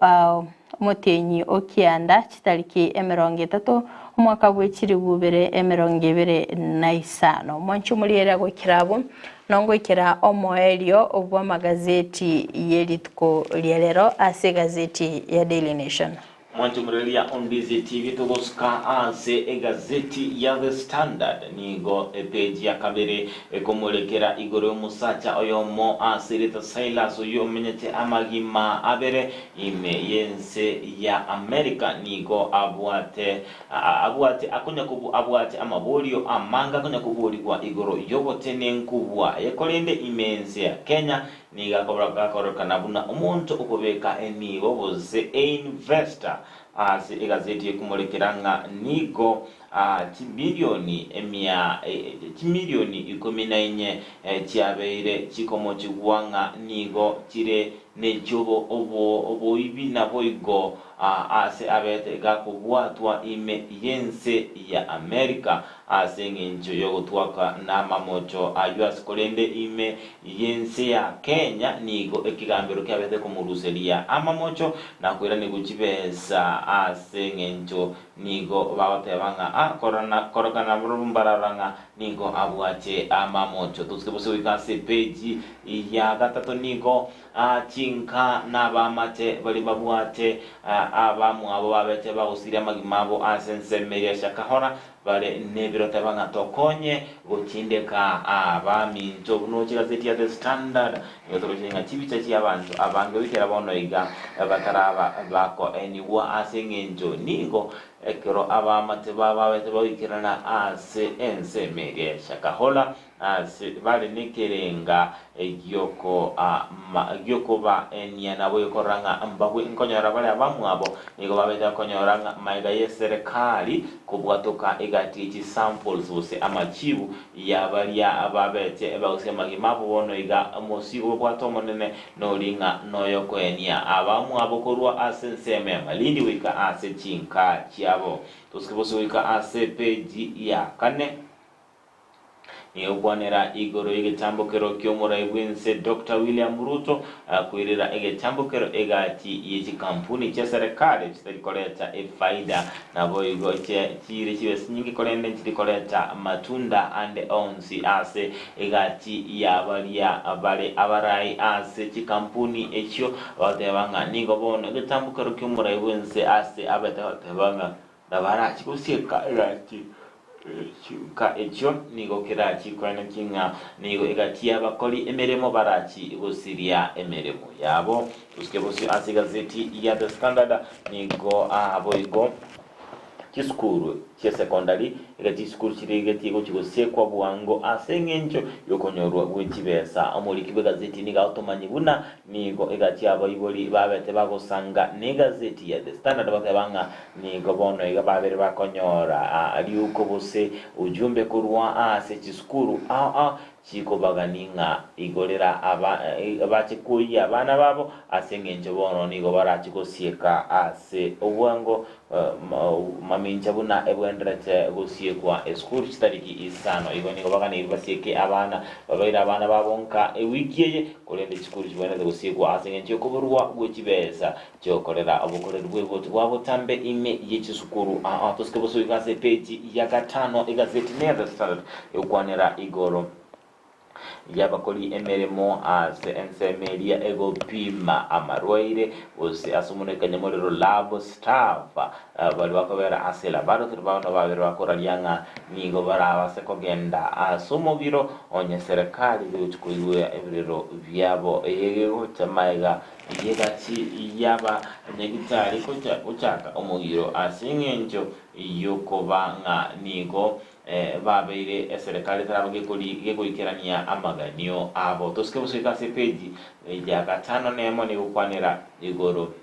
umutinyi okianda chitariki 30 umwaka wechiri bubere 2025 monchu muliera gokirabo nongo ikera omoelio obwa magazeti yelitko lielero ase gazeti ya Daily Nation. Mwanchumurelia on Ndizi TV tugoska ase gazeti ya The Standard nigo page ya kabere komolekera igoro musacha oyomo asirita Silas oyo menyete amagima abere ime yense ya America nigo abwate akunya kubu abwate amabolio amanga akunya kubuli kwa igoro yobotene nkubwa yekolende imense ya Kenya niga kobra nabuna umuntu ukobeka enigo boze investor ase gazeti yekumulekiranga nigo chimilioni 14 chiabeire chikomo chigwanga nigo chire nejobo obo ibi nabo igo ase abete gakubwatwa ime yense ya America ase ngencho yogotwaka namamocho ayuas kolende ime yense ya Kenya nigo ekigambiro kyabete kumuruselia amamocho nakwira niguchibesa ase ngencho nigo babotebanga korokana burumbararanga nigo abwache amamocho tusikebose wikase page ya gatatu nigo chinka nabamate bali babwate abamu abo babete bagusira magimabo asensemeria shakahora bale nebiro tabanga tokonye gochindeka abami ntobuno gazeti ya The Standard yotorojenga chibicha chi abantu abange wikera bono iga bataraba bako eniwa asengenjo nigo ekero abamate babete bagikirana ase ensemeria shakahola bale nekerenga gyoko ba eniana boyo koranga mbagwe nkonyora bale abamu abo nigo babeta konyoranga maiga yeserikali kubwatoka egati samples bose amachibu yabalia ababete bagusema gimapo bono iga mosi obwato monene no linga noyo kwenia abamu abo korwa asenseme malindi wika ase chinka chiabo tusikiboso wika ase page ya kane Yobwanera igoro egetambokero kyomura ibwense Dr. William Ruto kuirira egetambokero egati yechi kampuni cha serikali kitalikoleta FRIDAH nabo igo chire chiwes nyingi kolende chitikoleta matunda and onsi ase egati yabalia abale abarai ase chikampuni echo batebanga ningo bono egetambokero kyomura ibwense ase abatebanga dabara chikusieka egati ka echo nigo kirachi kwana kinga nigo egatia bakoli emeremo barachi gosiria emeremo yabo tusikebosi asigazeti ya The Standard nigo abo igo chisukuru cha secondary ega chisukuru chirigeti go chigosekwa bwango asengencho yokonyorwa gwechibesa amuri kibe gazeti ni gautomanyi buna nigo ega cyaba iboli babete bagosanga ni gazeti ya The Standard bakabanga nigo bono ega babere bakonyora ali uko bose ujumbe kurwa ase chisukuru chiko baganinga igorera abachikuyi abana babo asengencho bono nigo barachigosieka ase obwango maminja buna ebwenderete gosiekwa esukuru chitariki isano igo nigo bagana ibasieke abana babaira abana babonka ewikiye kolende chikuru chibwenderete gosiekwa asengencho kuburwa gwechibesa cyokorera obukorera bweboti bwabutambe ime yechisukuru toske boso igase page ya 5 igazeti ne The Standard ukwanera igoro yabakoli emeremo ase ensemeria ego pima amarwaire ose asumunekanye molero labo staff bali bakobera asela bado turbaona babere bakoralianga nigo baraba sekogenda asomobiro onye serikali bichukuywe ebrero byabo yego chamaiga yegati yaba negitari koja uchaka omugiro asingenjo yokobanga nigo babeire serikali tarabage kuri gegoikerania amaganio abo toske busika sepeji ya 5 nemo ni ukwanira igoro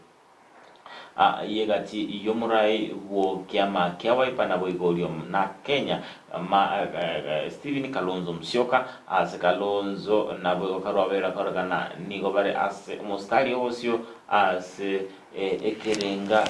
yegati yomurai wo kyama kyawaipa na boigorio na Kenya Steven Kalonzo Musyoka as Kalonzo na boikarwabera koragana nigo bare as mostari osio as ekerenga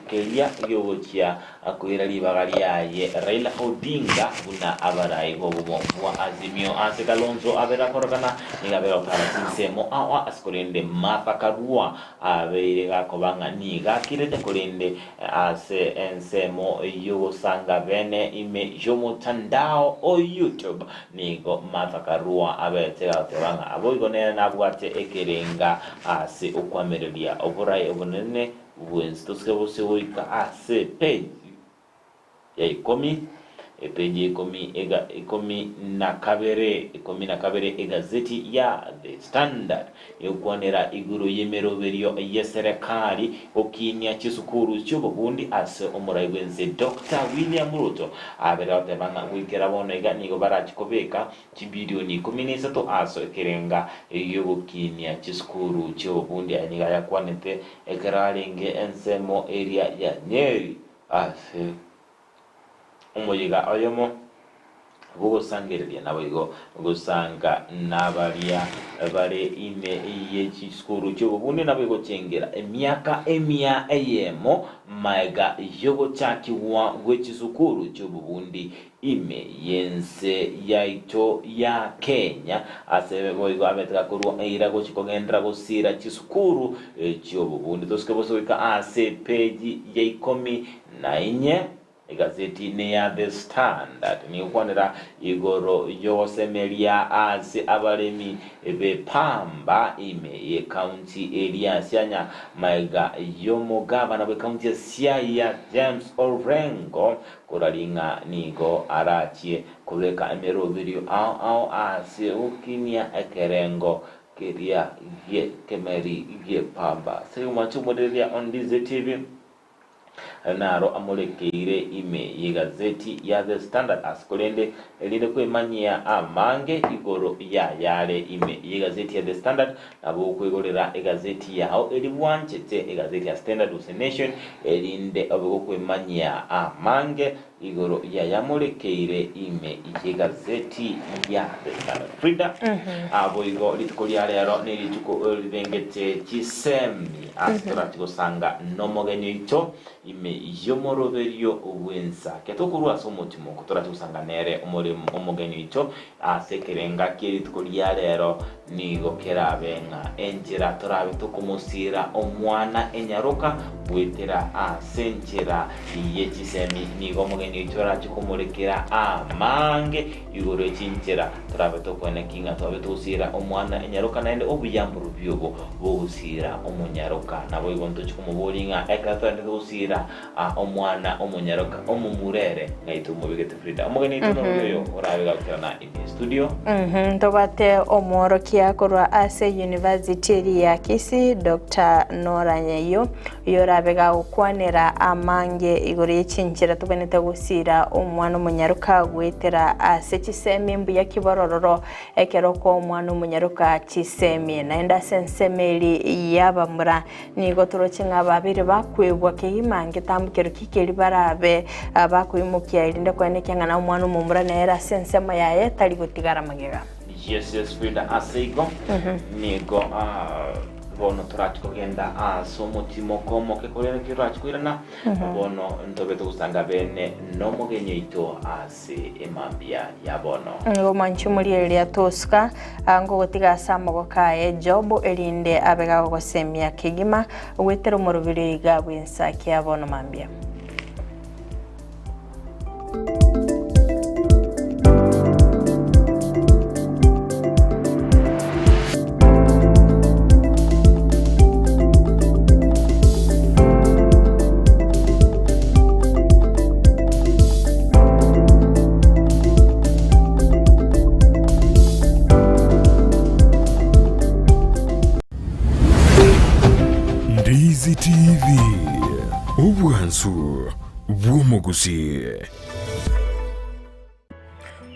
kelia yobokia akwira libagari yaye Raila Odinga buna abarai bobo wa azimio ase Kalonzo abera koragana nigabera otaransemo askorende mapakarua abeire gakobanga niga kirete korende ase ensemo yogosanga bene ime JUMATANO o YouTube nigo mapakarua abete gakobanga aboigonera nabwate ekerenga ase okwamerelia oborai obonene Wednesday toske bose woika ase page ya ikomi ikomi na kabere egazeti ya The Standard yokwanera iguru yemeroberio yeserekali okinya chisukuru cy'ubugundi ase omurayibwenze Dr. William Ruto abera otebanga wikera bono ega nigo barachikobeka chibilioni 13 aso ekerenga yogokinya chisukuru cy'ubugundi aniga yakwanete ekeralenge ensemo area ya Nyeri ase umuyiga oyomo gusangirirya naboigo gusanga nabaria bare ime yechikuru cy'ubugundi naboigo cengera emyaka eyemo maiga yogo chakiwa gwechisukuru cy'ubugundi ime yense yaito ya Kenya ase boigo abetaka kurwa irago chikogendra gosira chisukuru cy'ubugundi toske bosoika ase page ya 14 gazeti ne ya The Standard ni ukwanira igoro yosemelia ase abalemi bepamba ime ye county area syanya maiga yomugabana be county ya Siaya James Orengo kuralinga nigo arachie kuleka emerobirio ase ukinia ekerengo keria ye kemeri ye pamba sayo machumodelia on Ndizi TV naro amulekeire ime yegazeti ya The Standard askolende elinde kwemanyia amange igoro ya yale ime yegazeti ya The Standard abo kwegorera egazeti yao elibwanchete egazeti ya Standard Nation elinde abo kwemanyia amange igoro ya yamulekeire ime yegazeti ya The Standard FRIDAH abo igo litukoliya lero nilituko libengete chisemi astorati sanga nomogeni ito ime yomoroberio wensa ketokurwa somotimo kutora tusanganere omogeni ito asekerenga kiritukoliya lero nigo kerabenga enjira torabe tukumusira omwana enyaroka bwetera asenjera yechisemi nigo omogeni itora chikumurikira amange igoro chinchera turabe tokone kinga tobe tusira omwana enyaruka naende obuyamburu byogo bogusira omunyaruka nabo igonto chikumubulinga ekatande tusira omwana omunyaruka omumurere ngaitu mubigete FRIDAH omugeni itono yoyo orabe gakana in studio tobate omworokia korwa ase University ya Kisii Dr. Nora Nyeyo yorabega ukwanira amange igoro y'ichinchira tubenete gusira omwana omunyaruka gwetera ase chisemi mbu ya kiborororo ekeroko omwana omunyaruka chisemi naenda sensemeli yabamura nigo turochinga babiri bakwebwa keyimange tambukero kikeri barabe bakwimukia irinde kwanekanga na omwana omumura nera sensema yaye tali gutigara magega. Yes, FRIDAH asego nigo bono turachiko genda somutimo komo ke kolera kirachkwirana bono ntobeto gusanga bene no mugenye ito ase emambia ya bono ngo manchumuri elia toska ngo gotiga samogo kae job erinde abega gosemia kigima wetero morubiri gabwe ENSAKIA bono mambia. Ndizi TV Ubwansu Gusii.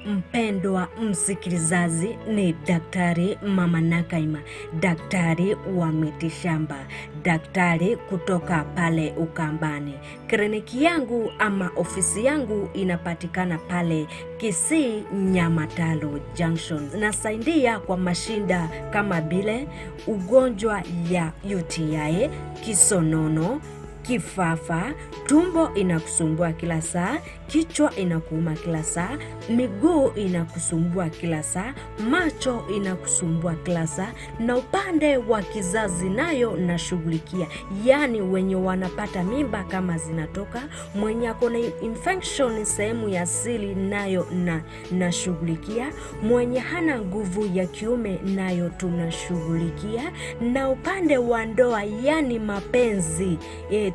Mpendwa msikilizaji, ni Daktari Mama Nakaima, daktari wa mitishamba, daktari kutoka pale Ukambani. Kliniki yangu ama ofisi yangu inapatikana pale Kisii Nyamatalo Junction. Nasaidia kwa mashinda kama bile ugonjwa ya UTI, kisonono, kifafa, tumbo inakusumbua kila saa, kichwa inakuuma kila saa, miguu inakusumbua kila saa, macho inakusumbua kila saa, na upande wa kizazi nayo nashughulikia. Yani wenye wanapata mimba kama zinatoka, mwenye akona infection sehemu ya siri nayo nashughulikia, mwenye hana nguvu ya kiume nayo tunashughulikia, na upande wa ndoa yani mapenzi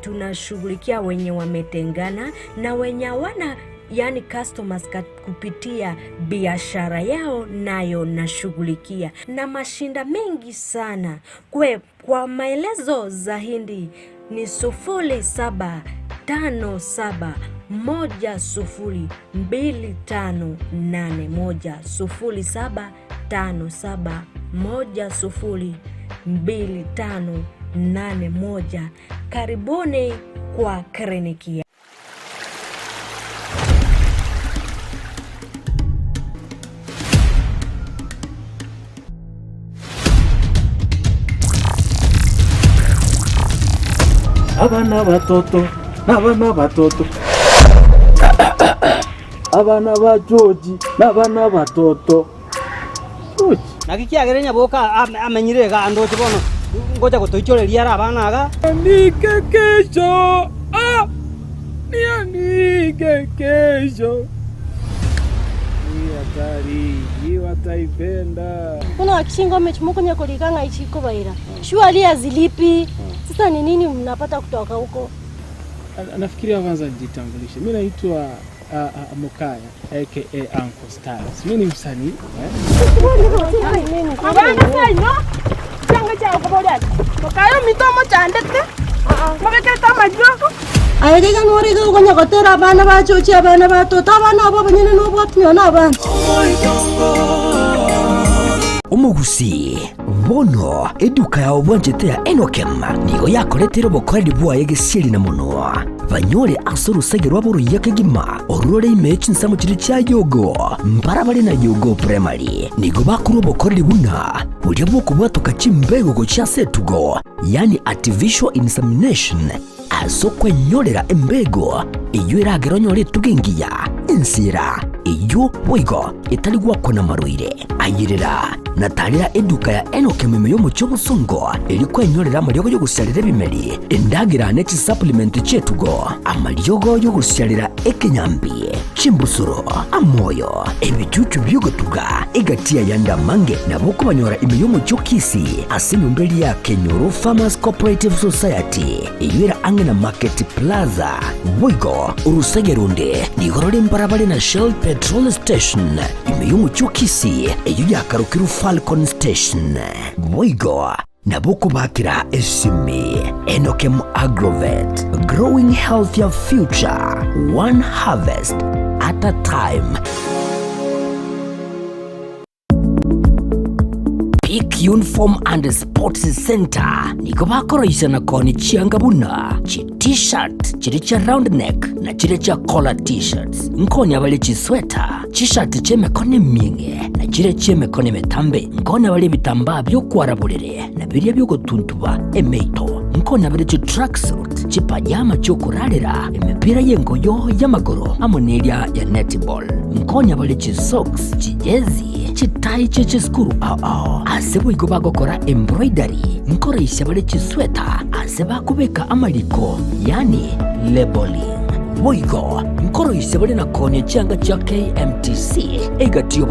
tunashughulikia wenye wametengana na wenye wana yani customers kupitia biashara yao nayo nashughulikia, na mashinda mengi sana. Kwa maelezo zaidi ni 0757102581 0757102581. Karibuni kwa kliniki. Abana batoto abana ba George n'abana batoto nakikiagerenya boka amenyire gando kibono ngoja gutoichoreria ara abana aga nike kesho nike kesho hatari wataipenda kuna akishingo mechumukonya kulikanga ichiko baira shwali azilipi. Sasa ni nini mnapata kutoka huko? Nafikiria kwanza nijitambulishe. Mimi naitwa Mokaya aka Uncle Stars. Mimi ni msanii abana saino changa cha kuboda Mokaya mitomo chandete mabeke tama joko ayega ngori go gonya gotera abana bachochi abana batota abana abo banyene no bwatyo nabana Gusii bono eduka ya obwanjete ya Enokema nigo yakoretero bokoreri bwaye gesiri na muno banyore asoro segerwa buru yakegima orore imechi nsamo kiri cya yogo mbara bari na yogo primary nigo bakuru bokoreri buna burya bwo kubwatoka chimbego go cya setugo yani artificial insemination asokwe nyorera embego iyo iragero nyore tugengiya insira iyo boigo itari gwako na maruire ayirira na tarira eduka ya enokememe yo mucyo busongo iri kwenyorera amaryogo yo gusharira bimeri indagira neti supplement chetugo amaryogo yo gusharira ekenyambi chimbusuro amoyo ebicucu byogotuga igatia yanda mange nabo kubanyora imiyo mucyo Kisii asinumbeli ya Kenyoro Farmers Cooperative Society iyira angena Market Plaza boigo urusegerunde nigorore mbarabare na Shell Petrol Station imiyo mucyo Kisii iyo yakarukiru Falcon Station boigo naboko bakira esimi Enokem Agrovet, growing healthier future, one harvest at a time. Peak Uniform and Sports Center niko bakoroisha na koni chiangabuna chi t-shirt chiri cha round neck na chiri cha collar t-shirts nkoni abale chi sweater t-shirt cheme kone minge na chiri cheme kone metambe nkoni abale bitamba byo kwarabulere na biriya byo gotuntuba emeito nkoni abale chi tracksuit chi pajama cyo kurarira emipira yengoyo y'amagoro amonelia ya netball nkoni abale chi socks chi jezi chitai cheche skuru asebo iko bagokora embroidery nkoresha bale chisweta aseba kubeka amaliko yani labeling boigo nkoroisha bale na konye changa cha KMTC egatiyo